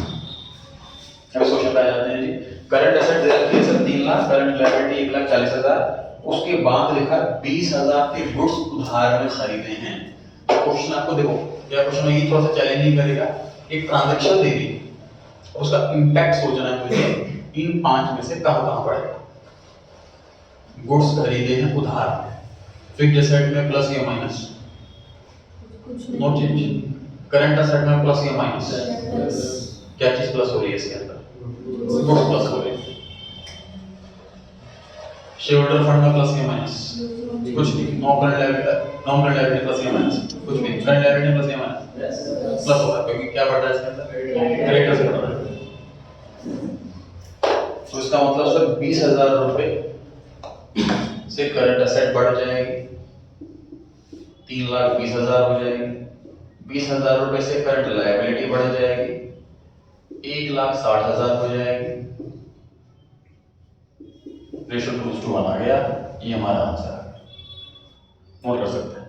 अब इस क्वेश्चन पे आ जाते हैं जी। करंट एसेट दे रखी है सर 3 लाख, करंट लायबिलिटी 1,40,000। उसके बाद लिखा 20,000 के गुड्स उधार में खरीदे हैं। क्वेश्चन आपको देखो, या क्वेश्चन में ये थोड़ा सा चैलेंजिंग करेगा। एक ट्रांजैक्शन दे दी, उसका इंपैक्ट सोचना है मुझे, इन 5 में से कहां पड़ेगा। गुड्स खरीदे हैं उधार में, फिक्स्ड एसेट में प्लस या minus, no change. Current asset में प्लस या माइनस, क्या चीज प्लस हो रही है इसके अंदर? गुड्स प्लस हो रही है। शेयर होल्डर फंड में प्लस या माइनस, कुछ नहीं। नॉन करंट लायबिलिटी प्लस या माइनस, कुछ नहीं। करंट लायबिलिटी प्लस या माइनस, प्लस होगा, क्योंकि क्या बढ़ रहा है इसके अंदर? क्रेडिटर्स बढ़ रहा है। तो इसका मतलब सर 20,000 रुपए से करंट एसेट बढ़ जाएगी, 3,20,000 हो जाएगी। 20,000 रुपए से करंट लायबिलिटी बढ़ जाएगी, 1,60,000 हो जाएगी। रेशियो 2:1 आ गया, ये हमारा आंसर है। नोट कर सकते हैं।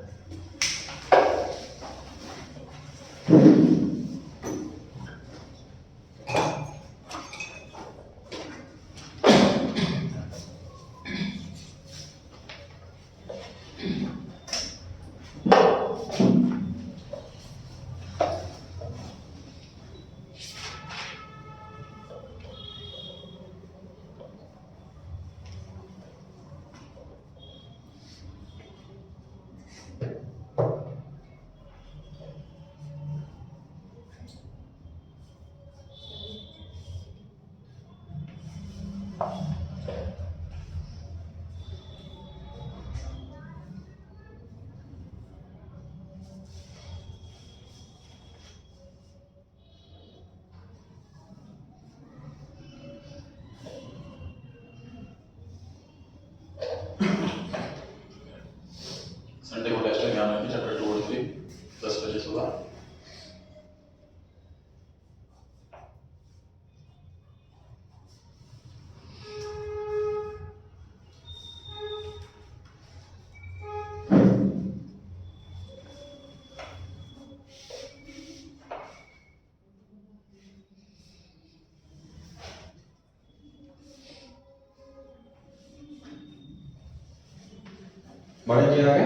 बड़े जी आगे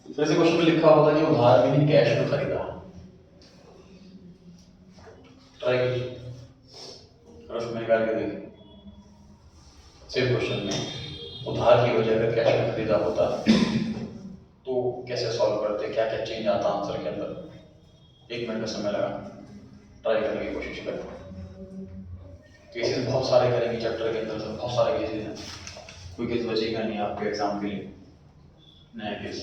जैसे क्वेश्चन में लिखा होता कि उधार भी नहीं कैश में खरीदा। ट्राई करिए और उसमें निकाल के देखिए। सेम क्वेश्चन में उधार की वजह अगर कैश में खरीदा होता तो कैसे सॉल्व करते, क्या क्या चेंज आता आंसर के अंदर। 1 मिनट का समय लगा, ट्राई करने की कोशिश करें। केसेस बहुत सारे करेंगे चैप्टर के अंदर से, बहुत सारे केसेस हैं, कोई केस बचेगा नहीं आपके एग्जाम के लिए, नया केस।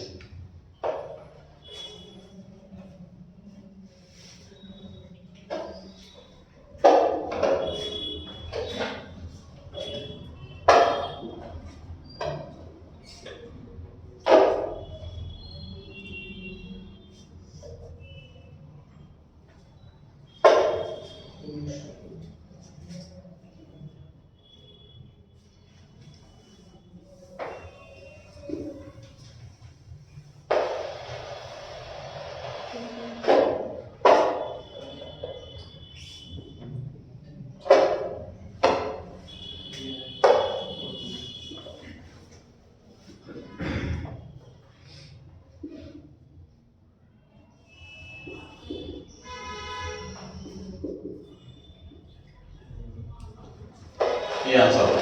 ये आंसर हो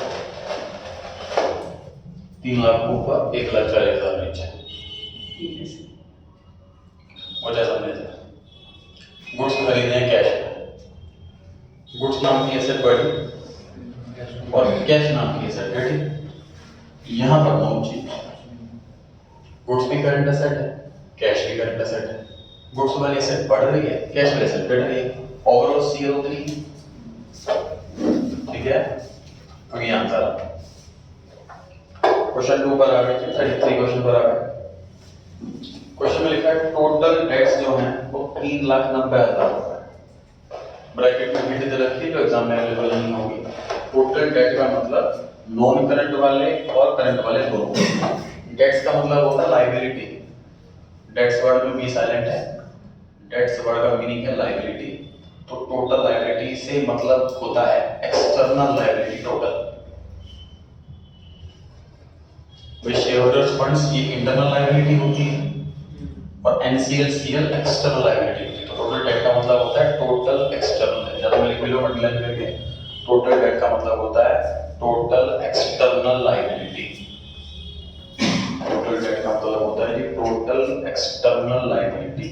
3 लाख ऊपर 1,40,000 नीचे। वजह समझे गुड्स खरीदे हैं कैश में, गुड्स नाम की एसेट बढ़ी और कैश नाम की एसेट घटी। यहाँ पर दोनों चीज, गुड्स भी करंट एसेट है, कैश भी करंट एसेट है। गुड्स वाली एसेट बढ़ रही है, कैश वाली एसेट घट रही है, ओवरऑल CO3। ठीक है, तो ये आंसर है। क्वेश्चन 2 पर आ गए, 33 क्वेश्चन पर आ गए। क्वेश्चन में लिखा है टोटल डेट्स जो हैं वो 3,90,000 रुपए। ब्रैकेट में हिंट दे रखी है जो एग्जाम में अवेलेबल नहीं होगी। टोटल डेट का मतलब नॉन करंट वाले और करंट वाले दोनों। डेट्स का मतलब होता है लायबिलिटी। डेट्स वर्ड में भी साइलेंट है, डेट्स वर्ड का मीनिंग है लायबिलिटी। तो टोटल लायबिलिटी से मतलब होता है external liability total. Share holders funds की इंटरनल लायबिलिटी होती है और NCL एक्सटर्नल लायबिलिटी होती है। तो टोटल डेट का मतलब होता है टोटल एक्सटर्नल। ज्यादा मैं लिख लो अंडरलाइन करके, टोटल डेट का मतलब होता है total external liability. Total date का मतलब होता है total external liability.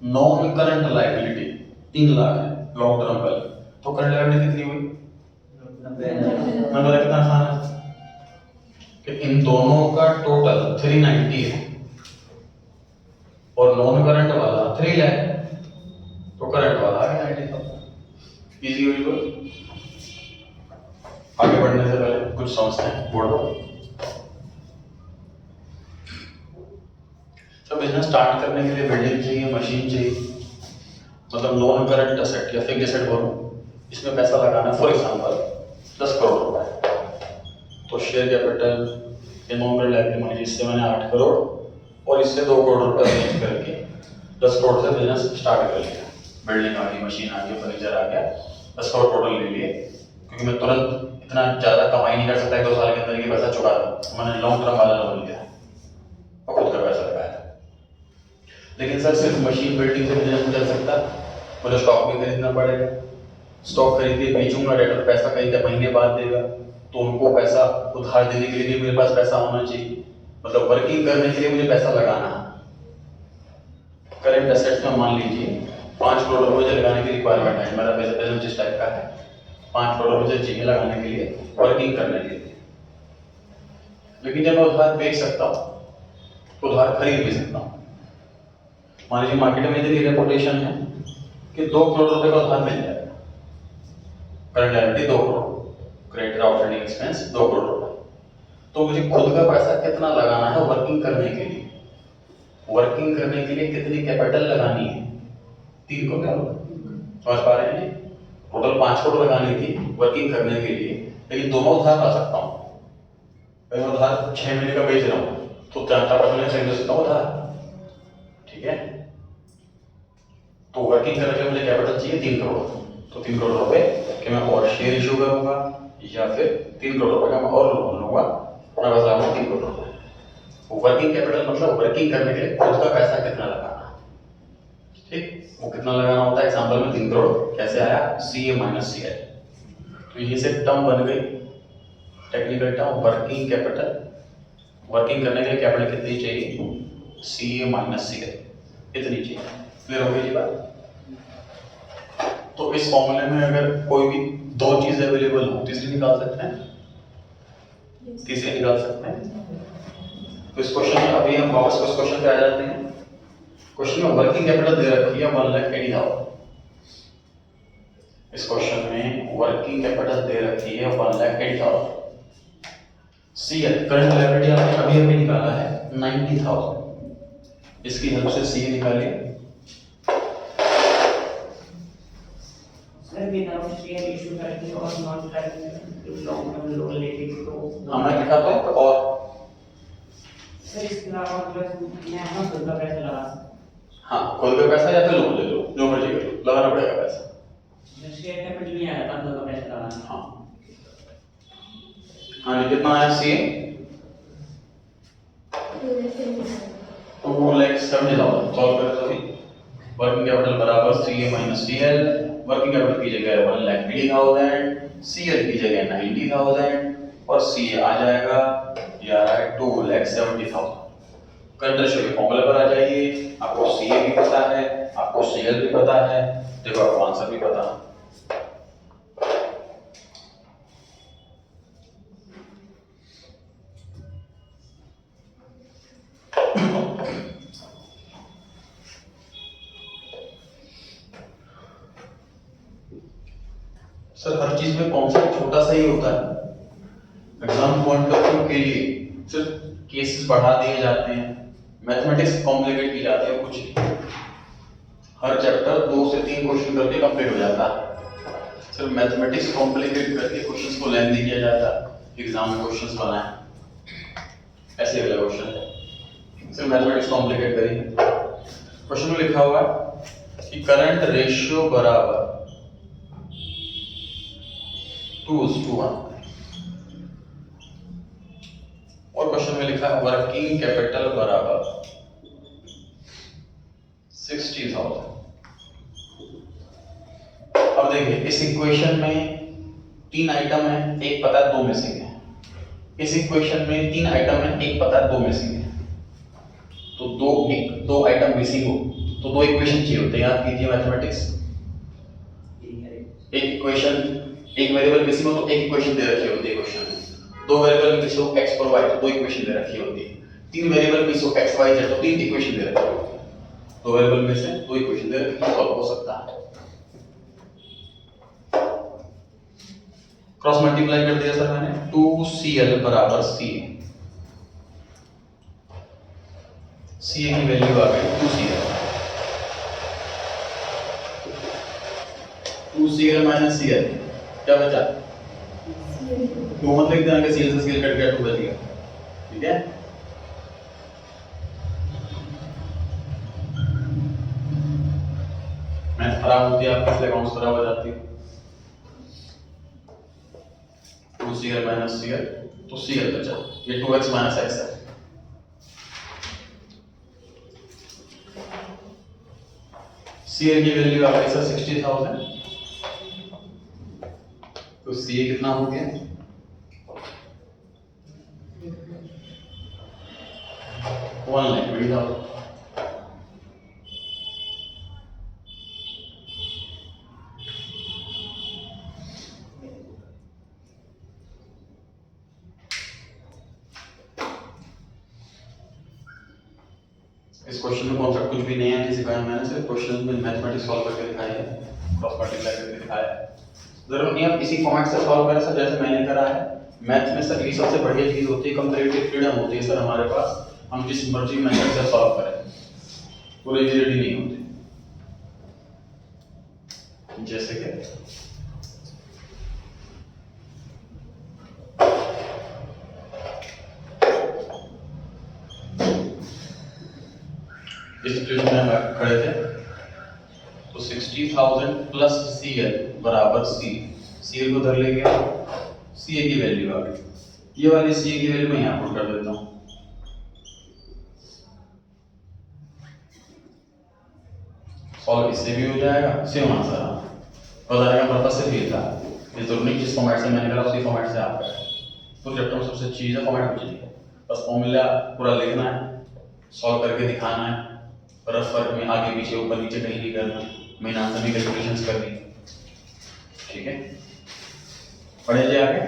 Non current liability 3 lakh है लॉन्ग टर्म वाली, तो करंट लायबिलिटी कितनी हुई? 90,000। कितना आसान है कि इन दोनों का टोटल 390 है और नॉन करंट वाला 3 लाख, तो करंट वाला आ गया 90,000। इजी हुई। कोई आगे बढ़ने से पहले कुछ समझते हैं बोर्ड पर। तो बिजनेस स्टार्ट करने के लिए बिल्डिंग चाहिए, मशीन चाहिए, मतलब नॉन करंट एसेट या फिक्स्ड एसेट बोलो, इसमें पैसा लगाना है। फॉर एग्जांपल 10 करोड़ रुपए, तो शेयर कैपिटल या नॉन करंट लायबिलिटी मान लीजिए इससे मैंने 8 करोड़ और इससे 2 करोड़ रुपए अरेंज करके 10 करोड़ से बिजनेस स्टार्ट कर लिया। बिल्डिंग आ गई, मशीन आ गई, फर्नीचर आ गया, 10 करोड़ टोटल ले लिए। क्योंकि मैं तुरंत इतना ज्यादा कमाई नहीं कर सकता, 2 साल के अंदर ये पैसा चुका दूं, मैंने लॉन्ग टर्म वाला लोन लिया और खुद का पैसा लगाया। लेकिन सर सिर्फ मशीन बिल्डिंग से बिजनेस नहीं चल सकता, मुझे स्टॉक भी खरीदना पड़ेगा। स्टॉक खरीद के बेचूंगा, डेटर पैसा खरीदा महीने बाद देगा, तो उनको पैसा उधार देने के लिए भी मेरे पास पैसा होना चाहिए। मतलब वर्किंग करने के लिए मुझे पैसा लगाना है। करंट एसेट्स में मान लीजिए 5 करोड़ रुपए मुझे लगाने की रिक्वायरमेंट है, मेरा बिजनेस जिस टाइप का है 5 करोड़ रुपए चाहिए लगाने के लिए, वर्किंग करने के लिए। लेकिन जब मैं उधार बेच सकता हूँ तो उधार खरीद भी सकता हूँ। मान लीजिए मार्केट में इतनी रेपुटेशन है कि 2 करोड़ रुपए का उधार मिल जाएगा, current liability 2 crore, credit outstanding expense 2 crore रुपए। तो मुझे खुद का पैसा कितना लगाना है वर्किंग करने के लिए? वर्किंग करने के लिए कितनी कैपिटल लगानी है? 3 करोड़। समझ पा रहे हैं जी? टोटल 5 करोड़ लगानी थी वर्किंग करने के लिए, लेकिन दोनों उधार ला सकता हूँ। अगर मैं उधार 6 महीने का बेच रहा हूँ तो 4% से दे सकता हूँ उधार, ठीक है? तो वर्किंग करने के लिए मुझे कैपिटल चाहिए 3 करोड़, तो 3 करोड़ रुपए कि मैं और शेयर इशू करूंगा या फिर 3 करोड़ रुपए का मैं और लोन लूंगा, मैं बस लगाऊंगा 3 करोड़ रुपए। वर्किंग कैपिटल मतलब वर्किंग करने के लिए खुद का पैसा कितना लगाना, ठीक? वो कितना लगाना होता है, एग्जांपल में 3 करोड़ कैसे आया, CA माइनस CL। तो ये से टर्म बन गई, technical term working capital. Working करने के लिए कैपिटल कितनी चाहिए, CA माइनस CL इतनी चाहिए। क्लियर हो गई जी बात? तो इस फॉर्मूले में अगर कोई भी दो चीज अवेलेबल हो, तीसरी निकाल सकते हैं, तीसरी निकाल सकते हैं। तो इस क्वेश्चन में अभी हम वापस उस क्वेश्चन पे आ जाते हैं। क्वेश्चन में वर्किंग कैपिटल दे रखी है 1,80,000। इस क्वेश्चन में वर्किंग कैपिटल दे रखी है 1,80,000। CL करंट लायबिलिटी आपने अभी अभी निकाला है 90,000। इसकी हेल्प से CA निकालिए। सर विदाउट शेयर इशू करके और नॉन करके लॉन्ग टर्म लोन लेके तो हमने लिखा तो और सर इसके अलावा मतलब मैं हम खुद का पैसा लगा सकता हाँ, खुद का पैसा या फिर लोन ले लो, जो मर्जी कर लो, लगाना पड़ेगा पैसा। हूं। शेयर कैपिटल नहीं आया था, खुद का पैसा लगाना। हाँ हाँ, कितना आया CA, 2,70,000। सॉल्व करें तो भी वर्किंग कैपिटल बराबर CA minus CL। Working capital की जगह 1,80,000, CL की जगह 90,000 और CA आ जाएगा, ये आ रहा है 2,70,000। करंट रेशियो के फॉर्मूले पर आ जाइए। आपको CA भी पता है, आपको CL भी पता है, देखो आपको आंसर भी पता है। सर हर चीज में कॉन्सेप्ट छोटा सा ही होता है। एग्जाम पॉइंट ऑफ व्यू के लिए सिर्फ केसेस बढ़ा दिए जाते हैं, मैथमेटिक्स कॉम्प्लिकेट की जाती है कुछ नहीं। हर चैप्टर 2 से 3 क्वेश्चन करके कंप्लीट हो जाता है। सिर्फ मैथमेटिक्स कॉम्प्लिकेट करके क्वेश्चंस को लेंदी किया जाता है, एग्जाम में क्वेश्चंस बनाए ऐसे अगला क्वेश्चन है, सिर्फ मैथमेटिक्स कॉम्प्लिकेट करिए। क्वेश्चन में लिखा हुआ है कि करंट रेशियो बराबर 2:1 और क्वेश्चन में लिखा है वर्किंग कैपिटल बराबर 60,000। अब देखिए इस इक्वेशन में 3 आइटम है, एक पता है 2 मिसिंग है। इस इक्वेशन में 3 आइटम है, एक पता है 2 मिसिंग है। तो दो आइटम मिसिंग हो तो 2 इक्वेशन चाहिए होते हैं। याद कीजिए मैथमेटिक्स, एक इक्वेशन एक वेरिएबल मिसिंग हो तो एक इक्वेशन दे रखी होती है क्वेश्चन में। 2 वेरिएबल मिस हो x और y तो 2 इक्वेशन दे रखी होती है। 3 वेरिएबल मिस हो x y z तो 3 इक्वेशन दे रखी होती है। 2 वेरिएबल में से 2 इक्वेशन दे रखी है, सॉल्व हो सकता है। क्रॉस मल्टीप्लाई कर दिया सर मैंने, 2CL बराबर CA। CA की वैल्यू आ गई 2CL। 2CL माइनस CL क्या बचा, 2 मत लिख देना कि CL से CL कट गया 2 बच गया, ठीक है। मैथ खराब होती है आपकी, इसलिए अकाउंट्स खराब हो जाती है। 2CL माइनस CL तो CL बचा, ये 2x माइनस x है। CL की वैल्यू आ गई सर 60,000। तो CA कितना हो गया, 1,20,000। इस क्वेश्चन में कॉन्सेप्ट कुछ भी नहीं है, नहीं सिखाया मैंने, सिर्फ क्वेश्चन में मैथमेटिक्स सॉल्व करके दिखाई है, क्रॉस मल्टीप्लाई करके दिखाया है। जरूरत नहीं आप इसी फॉर्मेट से सॉल्व करें सर जैसे मैंने करा है। मैथ में सर ये सबसे बढ़िया चीज होती है, कंपैरेटिव फ्रीडम होती है सर हमारे पास, हम जिस मर्जी मेथड से सॉल्व करें, पूरी रिजिडिटी नहीं होती। जैसे कि इस सिचुएशन में हम खड़े थे तो 60,000 प्लस CL बराबर CL को धर लेंगे, CA की वैल्यू आ गई, ये वाली CA की वैल्यू मैं यहाँ पुट कर देता हूँ। सॉल्व इससे भी हो जाएगा, सेम आंसर बताने का पर्पस सिर्फ ये था, ये जरूरी नहीं जिस फॉर्मेट से मैंने करा उसी फॉर्मेट से आप करें। तो चैप्टर में सबसे चीज है फॉर्मेट कुछ नहीं है, बस फॉर्मूला पूरा लिखना है, सॉल्व करके दिखाना है, रफ फर्क में आगे पीछे ऊपर नीचे कहीं नहीं करना, मेन आंसर में कैलकुलेशंस करनी। ठीक है, पढ़े जाए आगे।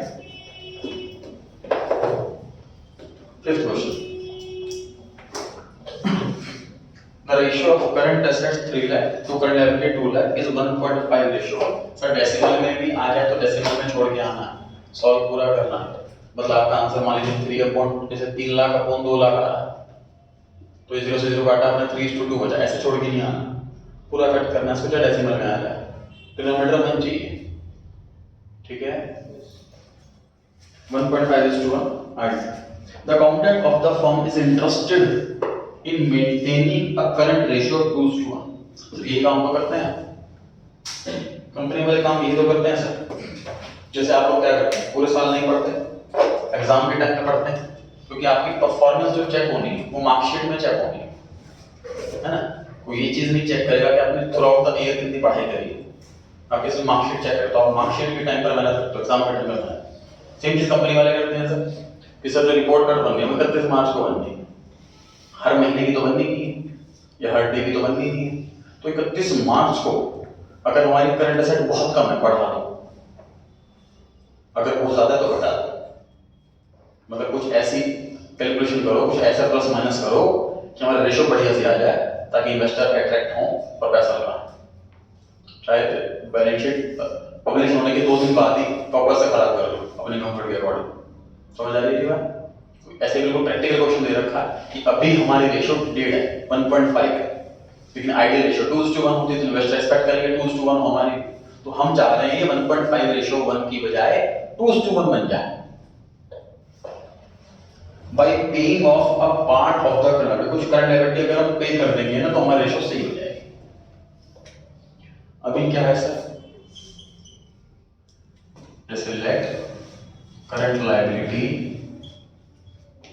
Fifth question, the ratio of current assets 3 lakh to current liability 2 lakh is 1.5 ratio। Sir decimal में भी आ जाए तो डेसिमल में छोड़ के आना है, सॉल्व पूरा करना है। मतलब आपका आंसर मान लीजिए 3 अपॉन जैसे 3 लाख अपॉन 2 लाख आ रहा है तो 0 से 0 काटा आपने 3:2 बचा, ऐसे छोड़ के नहीं आना, पूरा कट करना है, सोचा डेसिमल में आ जाए, डिनोमिनेटर 1 चाहिए। ठीक है, 1.5:1 आ गया। The accountant of the firm is interested in maintaining a current ratio of 2:1। तो ये काम तो करते हैं कंपनी वाले, काम ये तो करते हैं सर। जैसे आप लोग क्या करते हैं, पूरे साल नहीं पढ़ते, एग्जाम के टाइम पे पढ़ते हैं, क्योंकि आपकी परफॉर्मेंस जो चेक होनी है वो मार्कशीट में चेक होनी है ना। कोई ये चीज नहीं चेक करेगा कि आपने थ्रू आउट द ईयर कितनी पढ़ाई करी है, आप किसी मार्कशीट चेक करते हो, आप मार्कशीट के टाइम पर मेहनत करते हो, एग्जाम के टाइम पर मेहनत। सेम चीज कंपनी वाले करते हैं सर कि सर जो रिपोर्ट कार्ड बननी है वो 31 मार्च को बननी है, हर महीने की तो बननी नहीं है या हर डे की तो बननी नहीं है। तो 31 मार्च को अगर हमारी करंट एसेट बहुत कम है बढ़ा दो, अगर बहुत ज्यादा तो घटा दो, मतलब कुछ ऐसी कैलकुलेशन करो, कुछ ऐसा प्लस माइनस करो कि हमारा रेशियो बढ़िया से आ जाए ताकि इन्वेस्टर अट्रैक्ट हो और पैसा लगाए। शायद बैलेंस शीट पब्लिश होने के 2 दिन बाद ही प्रॉपर से खराब कर लो अपने कंफर्ट के अकॉर्डिंग। समझ आ रही है बात? ऐसे बिल्कुल प्रैक्टिकल क्वेश्चन दे रखा है कि अभी हमारी रेशियो 1.5 है, 1.5 है, लेकिन आइडियल रेशियो 2:1 होती है तो इन्वेस्टर एक्सपेक्ट करेंगे 2:1 हमारी, तो हम चाह रहे हैं ये 1.5 रेशियो 1 की बजाय 2:1 बन जाए। Bye paying of a part of the current, कुछ करंट लायबिलिटी अगर हम पे कर देंगे ना तो हमारा रेशियो सही हो जाएगी। अभी क्या है सर, जैसे let current liability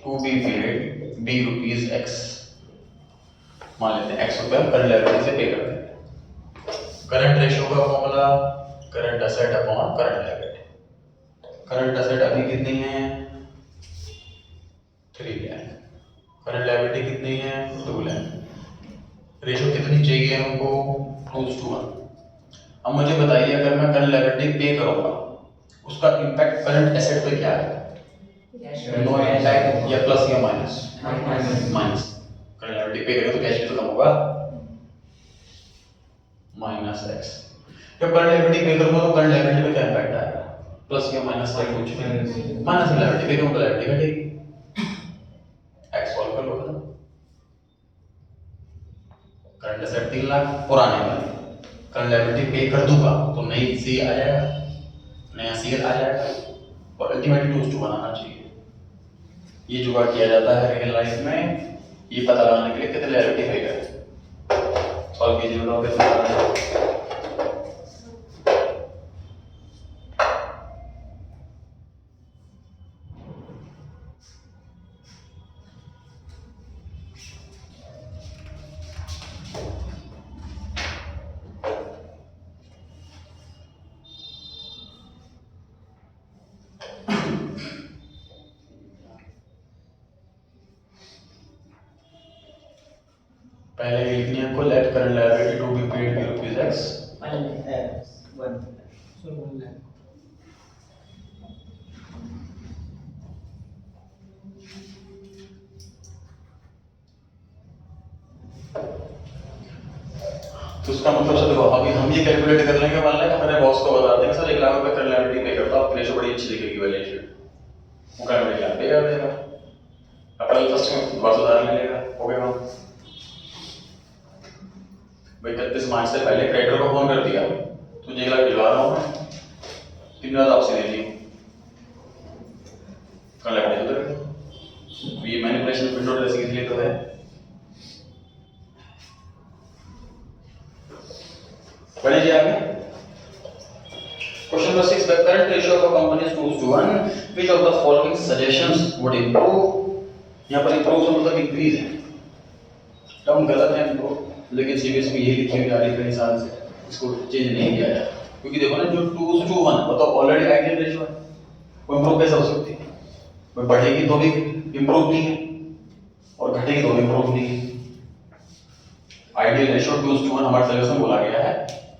to be paid be rupees X, मान लेते हैं x रुपए हम करंट लायबिलिटी से पे कर देंगे। करंट रेशियो का formula current asset upon current liability. Current asset अभी कितनी है 3 लाख, करंट लायबिलिटी कितनी है 2 लाख, रेशियो कितनी चाहिए हमको 2:1। अब मुझे बताइए अगर मैं करंट लायबिलिटी पे करूंगा उसका इंपैक्ट करंट एसेट पे क्या है, नो इंपैक्ट या प्लस या माइनस, माइनस। करंट लायबिलिटी पे करें तो कैश भी तो कम होगा, माइनस एक्स। जब करंट लायबिलिटी पे करूंगा तो करंट लायबिलिटी पे क्या इंपैक्ट आएगा, प्लस या माइनस का कुछ भी, माइनस लायबिलिटी पे करूंगा लायबिलिटी घटेगी, एक्स सॉल्व कर लो। करंट एसेट 3 लाख पुराने वाले, करंट लायबिलिटी पे कर दूंगा तो नई सी आ जाएगा, नया सीएल आ जाएगा और अल्टीमेटली 2:1 आना चाहिए। ये जुगाड़ किया जाता है रियल लाइफ में, ये पता लगाने के लिए कितने लायबिलिटी पे है। सॉल्व कीजिए, बताओ कैसे करना है। पहले लिखनी है आपको let current liability to be paid be rupees X, तो उसका मतलब सर देखो अभी हम ये कैलकुलेट कर लेंगे, मान लें अपने बॉस को बता देंगे सर 1 लाख रुपए करंट लायबिलिटी पे करता हूं, रेशियो बड़ी अच्छी दिखेगी बैलेंस शीट, वो करंट लायबिलिटी पे कर देगा, अप्रैल फर्स्ट में 10,000 ले लेगा, हो गया काम। भाई 31 मार्च से पहले क्रेडिटर को फोन कर दिया तो तुझे 1 लाख भिजवा रहा हूँ मैं, 3 लाख आपसे ले ली, कलेक्ट है उधर। ये मैनिपुलेशन विंडो ड्रेसिंग इसलिए तो है। बढ़े जी आगे। Question number 6, the current ratio of a company is 2:1. Which of the following suggestions would improve? यहाँ पर improve से मतलब increase है, टर्म गलत है improve, लेकिन सीबीएसई में यही लिखी हुई आ रही है कई साल से, इसको चेंज नहीं किया है, क्योंकि देखो ना जो 2:1 वो तो ऑलरेडी आइडियल रेशियो है, वो improve कैसे हो सकती है? वो बढ़ेगी तो भी improve नहीं है और घटेगी तो भी improve नहीं है। आइडियल रेशियो 2:1 हमारे सिलेबस में बोला गया है,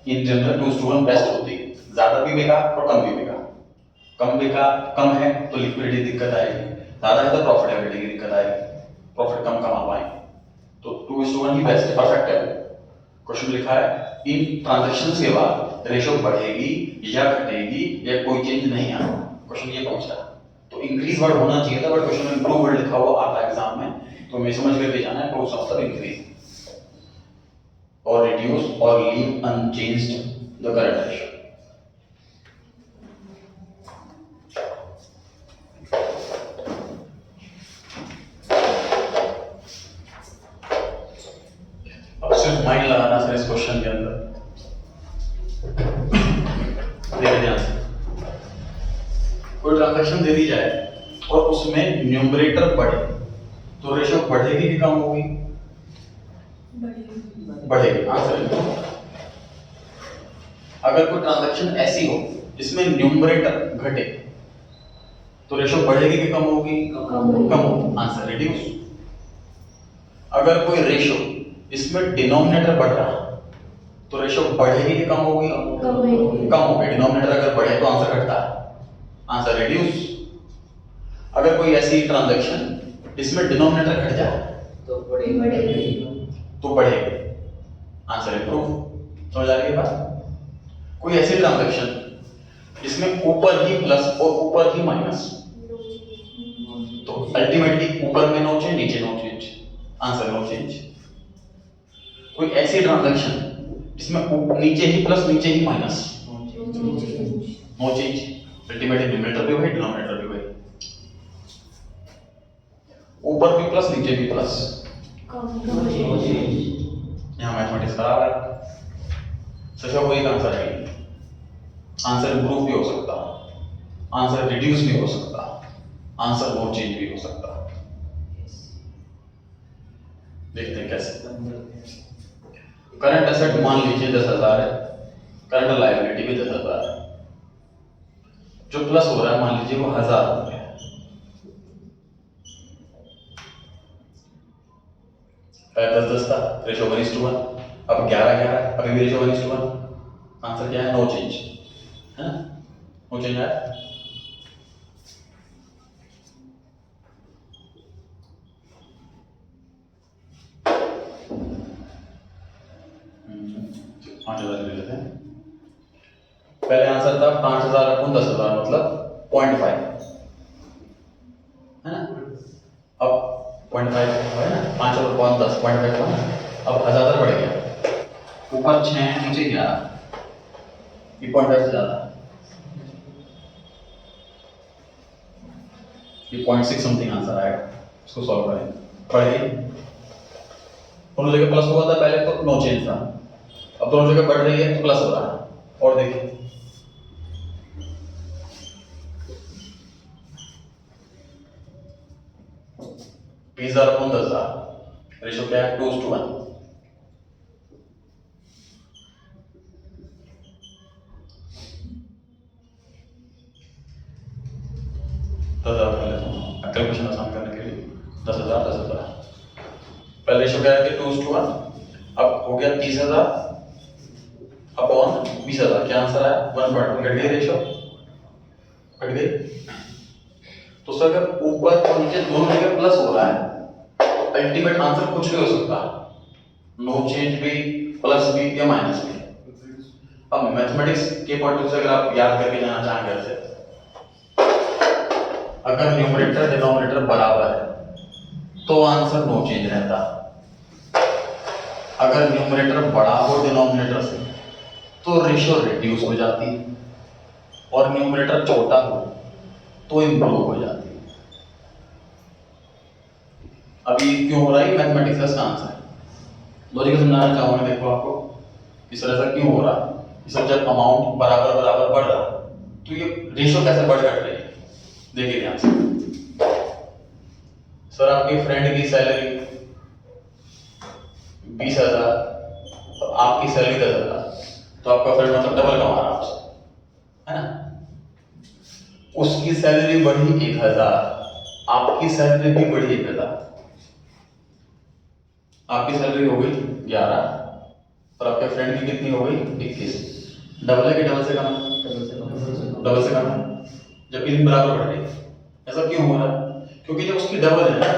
इन जनरल 2:1 बेस्ट होती है, ज्यादा भी बिका और कम भी बिका। कम बिका, कम है तो लिक्विडिटी दिक्कत आएगी, ज्यादा है तो प्रॉफिटेबिलिटी की दिक्कत आएगी, प्रॉफिट कम कमा पाएंगे, तो 2:1 ही बेस्ट है, परफेक्ट है। क्वेश्चन लिखा है इन ट्रांजैक्शंस के बाद रेशियो बढ़ेगी या घटेगी या कोई चेंज नहीं आएगा, क्वेश्चन ये पूछ रहा है। तो इंक्रीज वर्ड होना चाहिए था, बट क्वेश्चन में इंप्रूव वर्ड लिखा हुआ आता है एग्जाम में, तो हमें समझ करके जाना है इंप्रूव से मतलब इंक्रीज और रिड्यूस और leave unchanged the current ratio. Mind लगाना सर इस क्वेश्चन के अंदर, देखिए ध्यान से, कोई ट्रांजैक्शन दे दी जाए और उसमें न्यूमरेटर बढ़े तो रेशियो बढ़ेगी कि कम होगी? बढ़ेगी, आंसर है। अगर कोई ट्रांजैक्शन ऐसी हो जिसमें न्यूमरेटर घटे तो रेशियो बढ़ेगी कि कम होगी? कम होगी, आंसर रिड्यूस। अगर कोई रेशियो इसमें डिनोमिनेटर बढ़ रहा तो रेशियो बढ़ेगी कि कम होगी? कम होगी। डिनोमिनेटर अगर बढ़े तो आंसर घटता है, आंसर रिड्यूस। अगर कोई ऐसी ट्रांजैक्शन जिसमें डिनोमिनेटर घट जाए तो बढ़ेगी, आंसर इंप्रूव। समझ आ रही है बात? कोई ऐसी ट्रांजैक्शन जिसमें ऊपर ही प्लस और ऊपर ही माइनस, तो अल्टीमेटली ऊपर में नो चेंज, नीचे no change, answer no change. कोई ऐसी ट्रांजैक्शन जिसमें नीचे ही प्लस नीचे ही minus, no change, ultimately numerator भी वही डिनोमिनेटर भी वही, ऊपर भी प्लस नीचे भी प्लस, यहाँ मैथमेटिक्स खराब है। सच कोई आंसर है, आंसर इंप्रूव भी हो सकता, आंसर रिड्यूस भी हो सकता, आंसर नो चेंज भी हो सकता। देखते हैं कैसे। करंट एसेट मान लीजिए 10,000 है, करंट लायबिलिटी भी 10,000 है, जो प्लस हो रहा है मान लीजिए वो 1,000 रुपए है। पहले 10-10 था, रेशो 1:1, अब 11-11, अभी भी रेशो 1:1, आंसर क्या है? नो चेंज, है ना? नो चेंज है। ले लेते हैं। पहले आंसर था 5,000 अपॉन 10,000 मतलब 0.5, है ना? अब 0.5 है ना, 5 अपॉन 10 0.5 हुआ ना, अब 1,000 बढ़ गया, ऊपर 6 नीचे 11, ये 0.5 से ज्यादा, ये 0.6 समथिंग आंसर आएगा। इसको सॉल्व करें, बढ़ेगी, दोनों जगह प्लस हुआ था पहले तो नो चेंज था, अब दोनों जगह बढ़ रही है तो प्लस हो रहा है। और देखिए 20,000 अपॉन 10,000, रेशो क्या है? 2:1। कैलकुलेशन आसान करने के लिए 10,000 पहले रेशो क्या है? 2:1, अब हो गया 30,000 अपॉन 20,000, क्या आंसर आया? 1.1, घट गई रेशो, घट गई। तो सर अगर ऊपर और नीचे दोनों जगह प्लस हो रहा है, अल्टीमेट आंसर कुछ भी हो सकता है, नो चेंज भी, प्लस भी या माइनस भी। अब मैथमेटिक्स के पॉइंट से अगर आप याद करके जाना चाहें घर से, अगर न्यूमरेटर डिनोमिनेटर बराबर है तो आंसर नो चेंज रहता। अगर न्यूमरेटर बड़ा हो डिनोमिनेटर से तो रेशियो रिड्यूस हो जाती है, और न्यूमरेटर छोटा हो तो इंप्रूव हो जाती है। अभी क्यों हो रहा है? मैथमेटिक्स का आंसर है। लॉजिक समझाना चाहूंगा। देखो आपको इस तरह से क्यों हो रहा है, इस तरह जब अमाउंट बराबर बराबर बढ़ रहा तो ये रेशियो कैसे बढ़ घट रही है। देखिए ध्यान से, सर आपके फ्रेंड की सैलरी 20,000 तो आपकी सैलरी 10,000, तो आपका फ्रेंड मतलब डबल कमा रहा है ना। उसकी सैलरी बढ़ी 1,000, आपकी सैलरी भी बढ़ी 1,000, आपकी सैलरी हो गई 11 और आपके फ्रेंड की कितनी हो गई 21। डबल है कि डबल से कम है? डबल से कम है, जबकि बराबर बढ़ रही है। ऐसा क्यों हो रहा है? क्योंकि जब उसकी डबल है ना,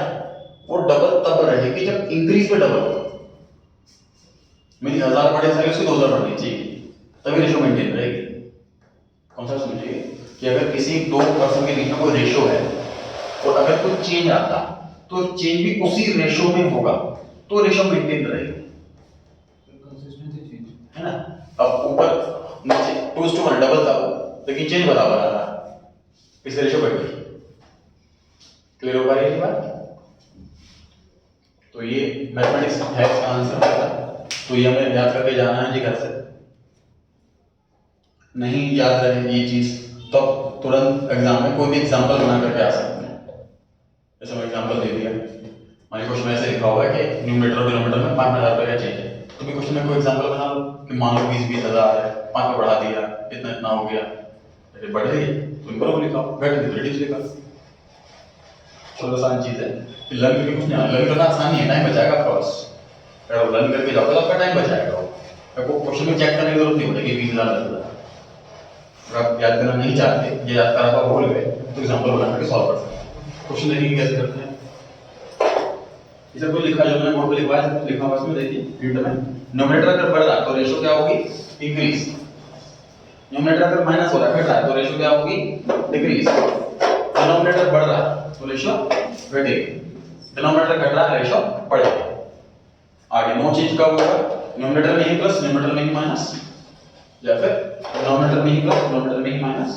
वो डबल तब रहेगी जब इंक्रीज पे डबल हो। मेरी 1,000 बढ़े सैलरी उसकी 2,000 बढ़नी चाहिए, तभी रेशियो मेंटेन रहेगी। कॉन्सेप्ट समझिए कि अगर किसी दो पर्सन के बीच में कोई रेशियो है और अगर कोई चेंज आता तो चेंज भी उसी रेशियो में होगा, तो रेशियो मेंटेन रहेगी, है ना। अब ऊपर नीचे 2:1 डबल था वो, लेकिन चेंज बराबर आ रहा है, इसलिए रेशियो बढ़ गई। क्लियर हो पा रही है बात? तो ये मैथमेटिक्स है इसका आंसर है। तो ये हमें याद करके जाना है जी घर से। नहीं याद रहे ये चीज तो तुरंत एग्जाम में कोई भी एग्जांपल बना करके आ सकते हैं। जैसे मैं एग्जांपल दे दिया, मान क्वेश्चन में ऐसे लिखा हुआ है कि न्यूमरेटर और डिनोमिनेटर में 5,000 रुपए का चेंज है, तो भी क्वेश्चन में कोई एग्जांपल बना लो कि मान लो 20,000 है, 5 पे बढ़ा दिया, इतना इतना हो गया, अरे बढ़ गई तो इम्प्रूव लिखा, घट गई तो रिड्यूस लिखा। चलो आसान चीज है। लर्न करके कुछ नहीं, लर्न करना आसान है, टाइम बचाएगा आपका बस। अगर लर्न करके जाओगे तो आपका टाइम बचाएगा। आपको क्वेश्चन में चेक करने की जरूरत नहीं पड़ेगी 20,000 10,000। अगर आप याद करना नहीं चाहते, ये याद करा हुआ भूल गए, तो एग्जांपल बना करके सॉल्व कर सकते हैं। क्वेश्चन देखिए कैसे करते हैं। इसे कोई लिखा जो मैंने बोर्ड पे लिखा है, लिखा हुआ इसमें देखिए हिंट में, न्यूमरेटर अगर बढ़ रहा है तो रेशियो क्या होगी? इंक्रीज। न्यूमरेटर अगर माइनस हो रहा है, घट रहा है, तो रेशियो क्या होगी? डिक्रीज। डिनोमिनेटर बढ़ रहा है तो रेशियो घटेगी, डिनोमिनेटर घट रहा है रेशियो बढ़ेगी। आगे नो चेंज कब होगा? न्यूमरेटर में ही प्लस, न्यूमरेटर में ही माइनस, या फिर डिनोमिनेटर में ही प्लस, डिनोमिनेटर में ही माइनस।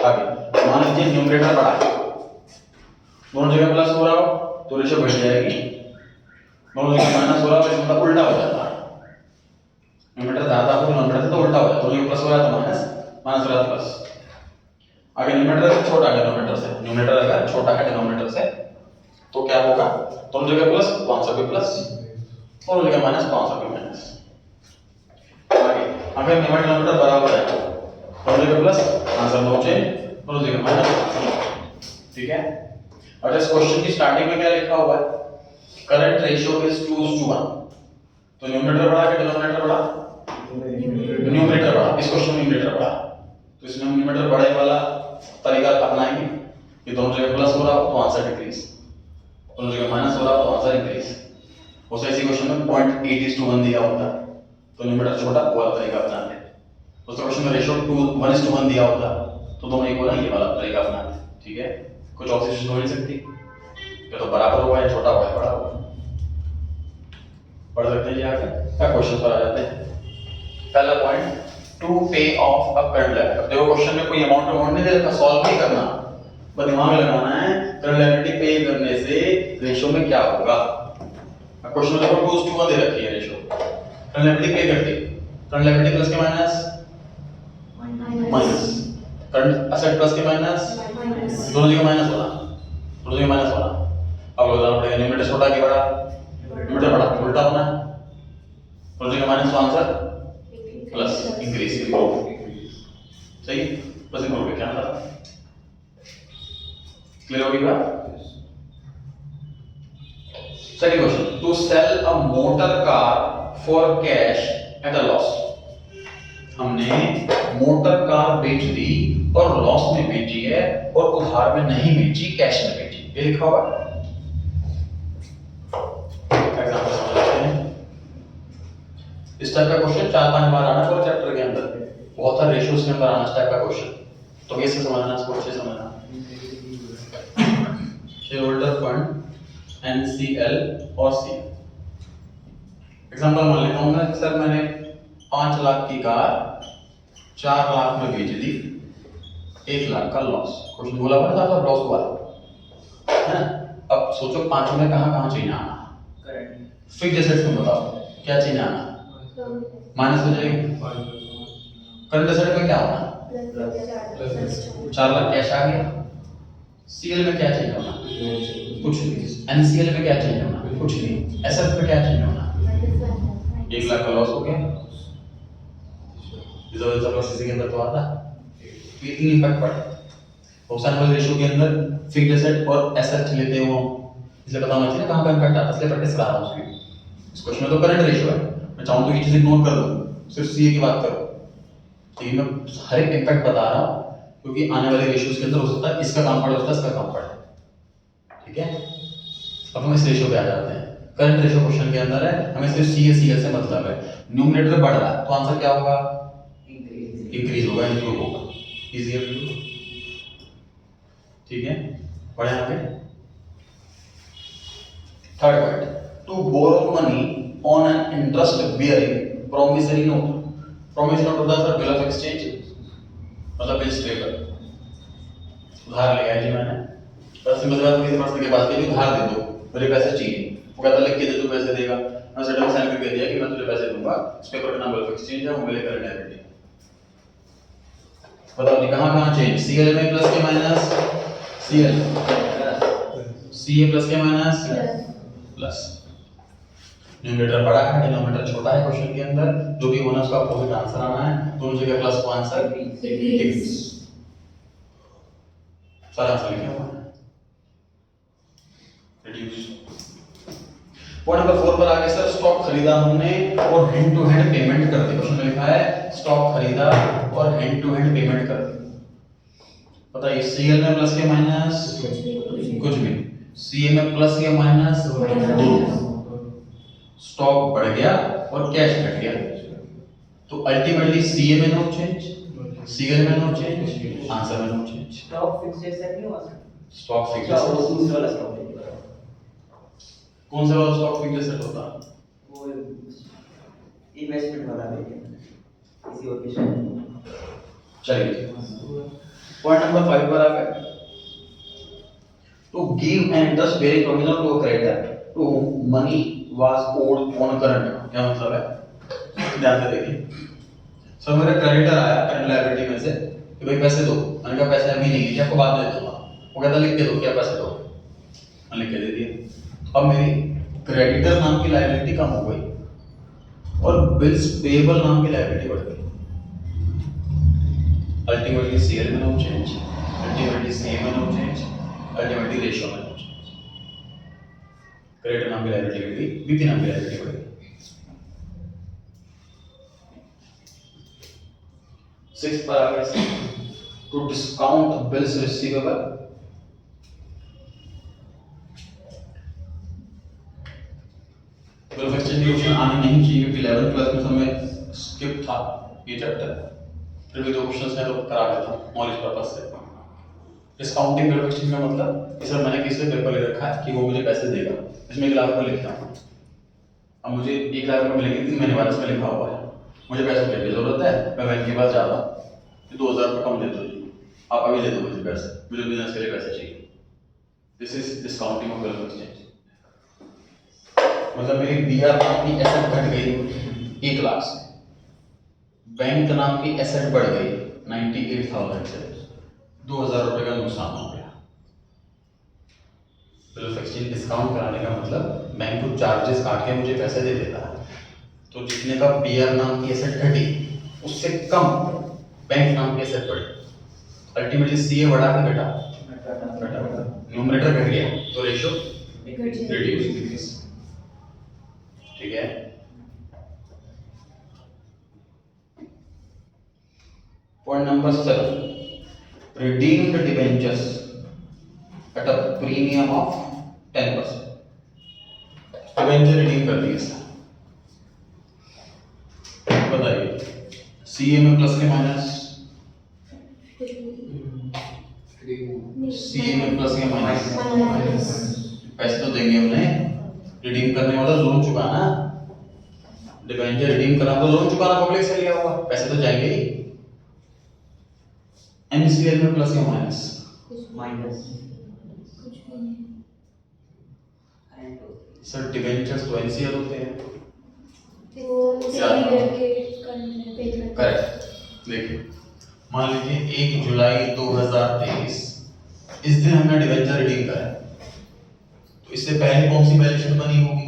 आगे मान लीजिए न्यूमरेटर बढ़ा है, दोनों जगह प्लस हो रहा हो तो रेशियो बढ़ जाएगी, दोनों जगह माइनस हो रहा हो तो मतलब उल्टा हो जाता है। न्यूमरेटर ज्यादा हो डिनोमिनेटर से तो उल्टा हो जाता है, दोनों जगह प्लस हो रहा है तो माइनस, माइनस हो रहा है तो प्लस। आगे न्यूमरेटर से छोटा है डिनोमिनेटर से, न्यूमरेटर अगर छोटा है डिनोमिनेटर से तो क्या होगा? दोनों जगह प्लस तो आंसर भी प्लस, दोनों जगह माइनस तो आंसर भी माइनस। आगे अगर न्यूमरेटर बराबर है, दोनों जगह प्लस, आंसर नो चेंज, दोनों जगह माइनस। ठीक है। और इस क्वेश्चन की स्टार्टिंग में क्या लिखा हुआ है? करंट रेशियो इज 2:1, तो न्यूमरेटर बढ़ा के डिनोमिनेटर बढ़ा, न्यूमरेटर बढ़ा, इस क्वेश्चन में न्यूमरेटर बढ़ा, तो इसमें हम न्यूमरेटर बढ़ाने वाला तरीका अपनाएंगे कि दोनों जगह प्लस हो रहा हो तो आंसर डिक्रीज, दोनों जगह माइनस हो रहा हो तो आंसर इंक्रीज। उस ऐसी क्वेश्चन में 0.8:1 दिया होता तो न्यूमरेटर छोटा, वो वाला तरीका अपनाते। उस क्वेश्चन में रेशियो 1:1 दिया होता तो दोनों इक्वल है, ये वाला तरीका अपनाते। ठीक है, कुछ और सिचुएशन हो नहीं सकती, या तो बराबर होगा या छोटा होगा या बड़ा होगा। पढ़ सकते हैं जी आगे, क्या क्वेश्चन पर आ जाते हैं। पहला पॉइंट, टू पे ऑफ अ करंट लायबिलिटी। अब देखो क्वेश्चन में कोई अमाउंट नहीं दे रखा, सॉल्व नहीं करना, बस दिमाग लगाना है करंट लायबिलिटी पे करने से रेशियो में क्या होगा। अब क्वेश्चन में देखो 2:1 दे रखी है रेशियो, करंट लायबिलिटी पे करती, करंट लायबिलिटी प्लस के minus minus, current asset plus के माइनस, दोनों जगह माइनस होना, दोनों जगह माइनस होना। अब बताना पड़ेगा न्यूमरेटर छोटा कि बड़ा, न्यूमरेटर बड़ा, उल्टा होना, दोनों जगह माइनस तो आंसर प्लस, इंक्रीज, इंप्रूव। सही, प्लस इंप्रूव क्या था? क्लियर होगी बात? Second question, to sell a motor car for cash at a loss. हमने मोटर कार बेच दी और लॉस में बेची है, और उधार में नहीं बेची, कैश में बेची, ये लिखा हुआ है। एग्जांपल समझ लेते हैं। इस टाइप का क्वेश्चन 4-5 बार आना पूरे चैप्टर के अंदर, बहुत सारे रेशियोज के अंदर आना इस टाइप का क्वेश्चन, तो कैसे समझना, इसको अच्छे से समझना। शेयर होल्डर फंड NCL और C। एग्जांपल मान लेता हूं मैं, सर मैंने 5 लाख की कार 4 लाख में बेच दी, 1 लाख का लॉस। क्वेश्चन बोला हुआ था लॉस हुआ है ना। अब सोचो 5 में कहाँ कहाँ चेंज आना, फिक्स्ड एसेट्स में बताओ क्या चेंज आना, माइनस हो जाएगी। करंट एसेट में क्या होना, 4 लाख कैश आ गया। सीएल में क्या चेंज होना, कुछ नहीं। एनसीएल में क्या चेंज होना, कुछ नहीं। एसएफ में क्या चेंज होना, 1 लाख का लॉस हो गया। रिजर्व ऑफ लॉस के अंदर तो आता, ये तीन इम्पैक्ट पड़े। ऑक्साइड रेशियो के अंदर फिक्स्ड एसेट और एसेट लेते हो, इसलिए पता होना चाहिए कहां का इम्पैक्ट आता है, इसलिए प्रैक्टिस करा रहा हूं उसकी। इस क्वेश्चन में तो करंट रेशियो है, मैं चाहूं तो ये चीज इग्नोर कर दूं, सिर्फ सीए की बात करो। ठीक है, मैं हर एक इम्पैक्ट बता रहा हूं क्योंकि आने वाले रेशियोज के अंदर हो सकता है इसका काम पड़े, हो सकता है इसका काम पड़े। ठीक है, अब हम इस रेशियो पे आ जाते हैं। करंट रेशियो क्वेश्चन के अंदर है, हमें सिर्फ सी सीएल से मतलब है। न्यूमरेटर बढ़ रहा है तो आंसर क्या होगा, इंक्रीज होगा, इंक्रीज होगा, इजी है बिल्कुल। ठीक है, बढ़े आगे। Third point, to borrow money on an interest bearing promissory note. Promissory note होता है सर बिल ऑफ एक्सचेंज, मतलब बिल्स पेपर। उधार लिया है जी मैंने, बस सिंपल बात, किसी पर्सन के पास गई उधार दे दो, मुझे पैसे चाहिए, वो कहता लिख के दे दो पैसे देगा, मैं सेटल साइन करके दिया कि मैं तुझे पैसे दूंगा, इस पेपर का नाम बिल ऑफ एक्सचेंज है, वो मेरे करंट लायबिलिटी। बताओ जी कहां कहां चेंज, सीएल में प्लस के माइनस, सीएल सीए प्लस के माइनस प्लस। न्यूमरेटर बड़ा है, डिनोमिनेटर छोटा है। क्वेश्चन के अंदर जो भी होना उसका अपोजिट आंसर आना है, दोनों जगह प्लस को आंसर डिक्रीज। सारा आंसर लिखा हुआ है, रिड्यूस। पॉइंट नंबर 4 पर आगे सर, स्टॉक खरीदा हमने और हैंड टू हैंड पेमेंट कर दी। क्वेश्चन में लिखा है स्टॉक खरीदा और हैंड टू हैंड पेमेंट कर दी। बताइए सीएल में प्लस के माइनस कुछ भी, सीए में प्लस या माइनस दो। स्टॉक बढ़ गया और कैश घट गया, तो अल्टीमेटली सीए में नो चेंज, सीएल में नो चेंज, आंसर में no change. Stock fixed asset नहीं हुआ सर, स्टॉक फिक्स्ड क्या वो एसेट, दूसरा वाला स्टॉक है? कौन सा वाला स्टॉक फिक्स्ड एसेट होता है? वो इन्वेस्टमेंट वाला है किसी और के शेयर। चलिए पॉइंट नंबर 5 पर आ गए। To give an interest bearing provision to a creditor to money was owed on current. क्या मतलब है, ध्यान से देखिए। सर मेरा क्रेडिटर आया करंट लायबिलिटी में से कि भाई पैसे दो, मैंने कहा पैसे अभी नहीं है, आपको बाद में दे दूंगा। वो कहता लिख के दो क्या पैसे दो, मैंने लिख के दे दिए। अब मेरी क्रेडिटर नाम की लायबिलिटी कम हो गई और बिल्स पेएबल नाम की लायबिलिटी बढ़ गई। अल्टीमेटली सीएल में नो चेंज, अल्टीमेटली सीए में नो चेंज, अल्टीमेटली रेशियो में नो चेंज। क्रेडिटर नाम की लायबिलिटी बढ़ गई, बीपी नाम की लायबिलिटी बढ़ गई। 6 पर आ गए, to discount bills receivable. Bill of exchange option आने नहीं चाहिए क्योंकि 11th क्लास में समय स्किप था ये चैप्टर, फिर भी दो क्वेश्चंस हैं तो करा देता हूं नॉलेज पर्पस से। डिस्काउंटिंग बिल ऑफ एक्सचेंज का मतलब इस मैंने किसी से पेपर ले रखा है कि वो मुझे पैसे देगा, इसमें 1 लाख रुपए लिखता हूं। अब मुझे 1 लाख रुपए मिलेंगे 3 महीने बाद, इसमें लिखा हुआ है मुझे पैसे की जरूरत है, मैं बैंक के पास जाता हूं, 2000 रुपए कम दे दो जी, आप अभी दे दो मुझे पैसे, मुझे बिजनेस के लिए पैसे चाहिए। This is discounting of bill of exchange. मतलब मेरी बीआर नाम की एसेट घट गई 1 लाख से, बैंक नाम की एसेट बढ़ गई 98,000 से, 2000 रुपए का नुकसान हो गया। बिल ऑफ एक्सचेंज डिस्काउंट कराने का मतलब बैंक को चार्जेस काट के मुझे पैसे दे देता है, तो जितने का बीआर नाम की एसेट घटी उससे कम बैंक नाम की एसेट बढ़ी। अल्टीमेटली सीए बढ़ा के घटा, न्यूमरेटर घट गया तो रेशियो रिड्यूस, डिक्रीज। ठीक है, point number 7, redeemed debentures at a premium of 10%। Debenture redeem कर दिए सर, बताइए सीए में प्लस के माइनस, सीए में प्लस के माइनस, पैसे तो देंगे उन्हें, रिडीम करने वाला लोन चुकाना, डिबेंचर रिडीम करा तो लोन चुकाना पब्लिक से लिया हुआ, पैसे तो जाएंगे ही। एनसीएल में प्लस या माइनस? माइनस सर डिबेंचर्स तो एनसीएल होते हैं। करेक्ट। देखिए मान लीजिए 1 जुलाई 2023 इस दिन हमने डिबेंचर रिडीम करा, तो इससे पहले कौन सी बैलेंस शीट बनी होगी?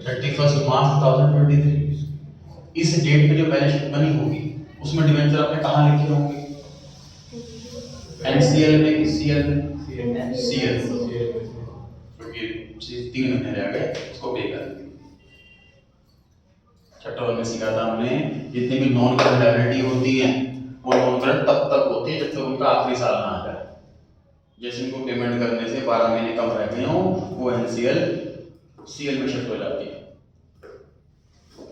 31 मार्च 2023। इस डेट पे जो बैलेंस शीट बनी होगी उसमें डिबेंचर आपने कहाँ लिखे होंगे? एनसीएल में कि सीएल में? सीएल, क्योंकि 3 महीने रह गए, उसको पे कर देंगे। चैप्टर 1 में सीखा था हमने, जितनी भी नॉन करंट लायबिलिटी होती है वो नॉन करंट तब तक होती है जब तक उनका आखिरी साल ना आ जाए। जैसे उनको पेमेंट करने से 12 महीने कम रह गए हो, वो एनसीएल सीएल में शिफ्ट हो जाती है।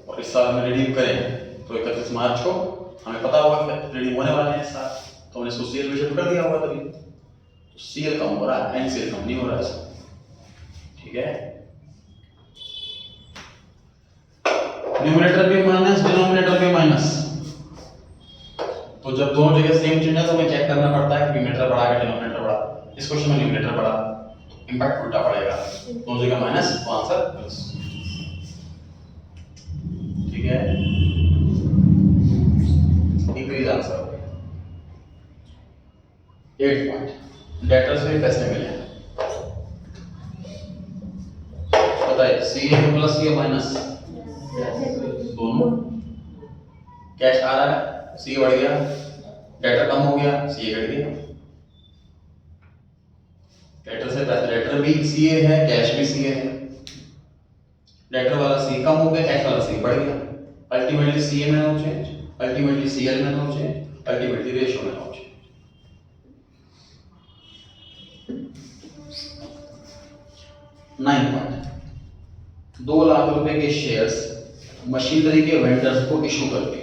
और इस साल में रिडीम करें तो 31 मार्च को हमें पता होगा कि रिडीम होने वाले हैं इस साल, तो हमने इसको सीएल में शिफ्ट कर दिया होगा तभी। तो सीएल कम हो रहा है, एनसीएल कम नहीं हो रहा है। ठीक है, न्यूमरेटर भी माइनस, डिनोमिनेटर भी माइनस। तो जब दोनों जगह सेम चेंज है तो हमें चेक करना पड़ता है कि न्यूमरेटर बढ़ा या डिनोमिनेटर बढ़ा। इस क्वेश्चन में न्यूमरेटर बढ़ा, इंपैक्ट उल्टा पड़ेगा, दोनों जगह माइनस तो आंसर प्लस। ठीक है, इंक्रीज आंसर हो गया। 8 पॉइंट डेटर्स में पैसे मिले हैं, बताइए सीए में प्लस या माइनस? दोनों। कैश आ रहा है, सी बढ़ गया, डेटर कम हो गया, सी घट गया। डेटर से डेटर भी सीए है, कैश भी सीए है। डेटर वाला सी कम हो गया, कैश वाला सी बढ़ गया। अल्टीमेटली सीए में नो चेंज, अल्टीमेटली सीएल में नो चेंज, अल्टीमेटली रेशियो में नो चेंज। 9 पॉइंट 2 लाख रुपए के शेयर्स मशीनरी के वेंडर्स को इशू करके,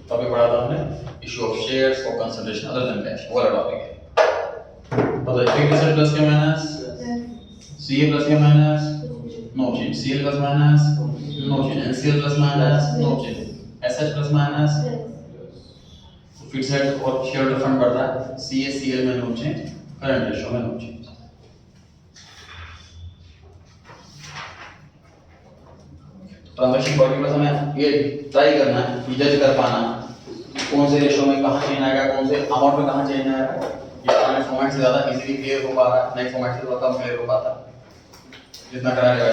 टॉपिक पढ़ा था हमने, issue of shares for consideration other than cash, वो वाला टॉपिक है। बताइए फिक्स्ड प्लस या माइनस? सीए प्लस या minus? No change. CL plus minus? No change. NCL plus minus? No change. SH plus minus? Fixed और share fund बढ़ रहा है, सीए सीएल में नो चेंज, करंट रेशियो में नो चेंज। ट्रांजैक्शन बॉडी पर हमें ये ट्राई करना है कि जज कर पाना कौन से रेशो में कहां चेंज आएगा, कौन से अमाउंट में कहां चेंज आएगा। ये पुराने फॉर्मेट से ज्यादा इजीली क्लियर हो पा रहा है, नए फॉर्मेट से थोड़ा कम क्लियर हो पाता है। जितना करा जाएगा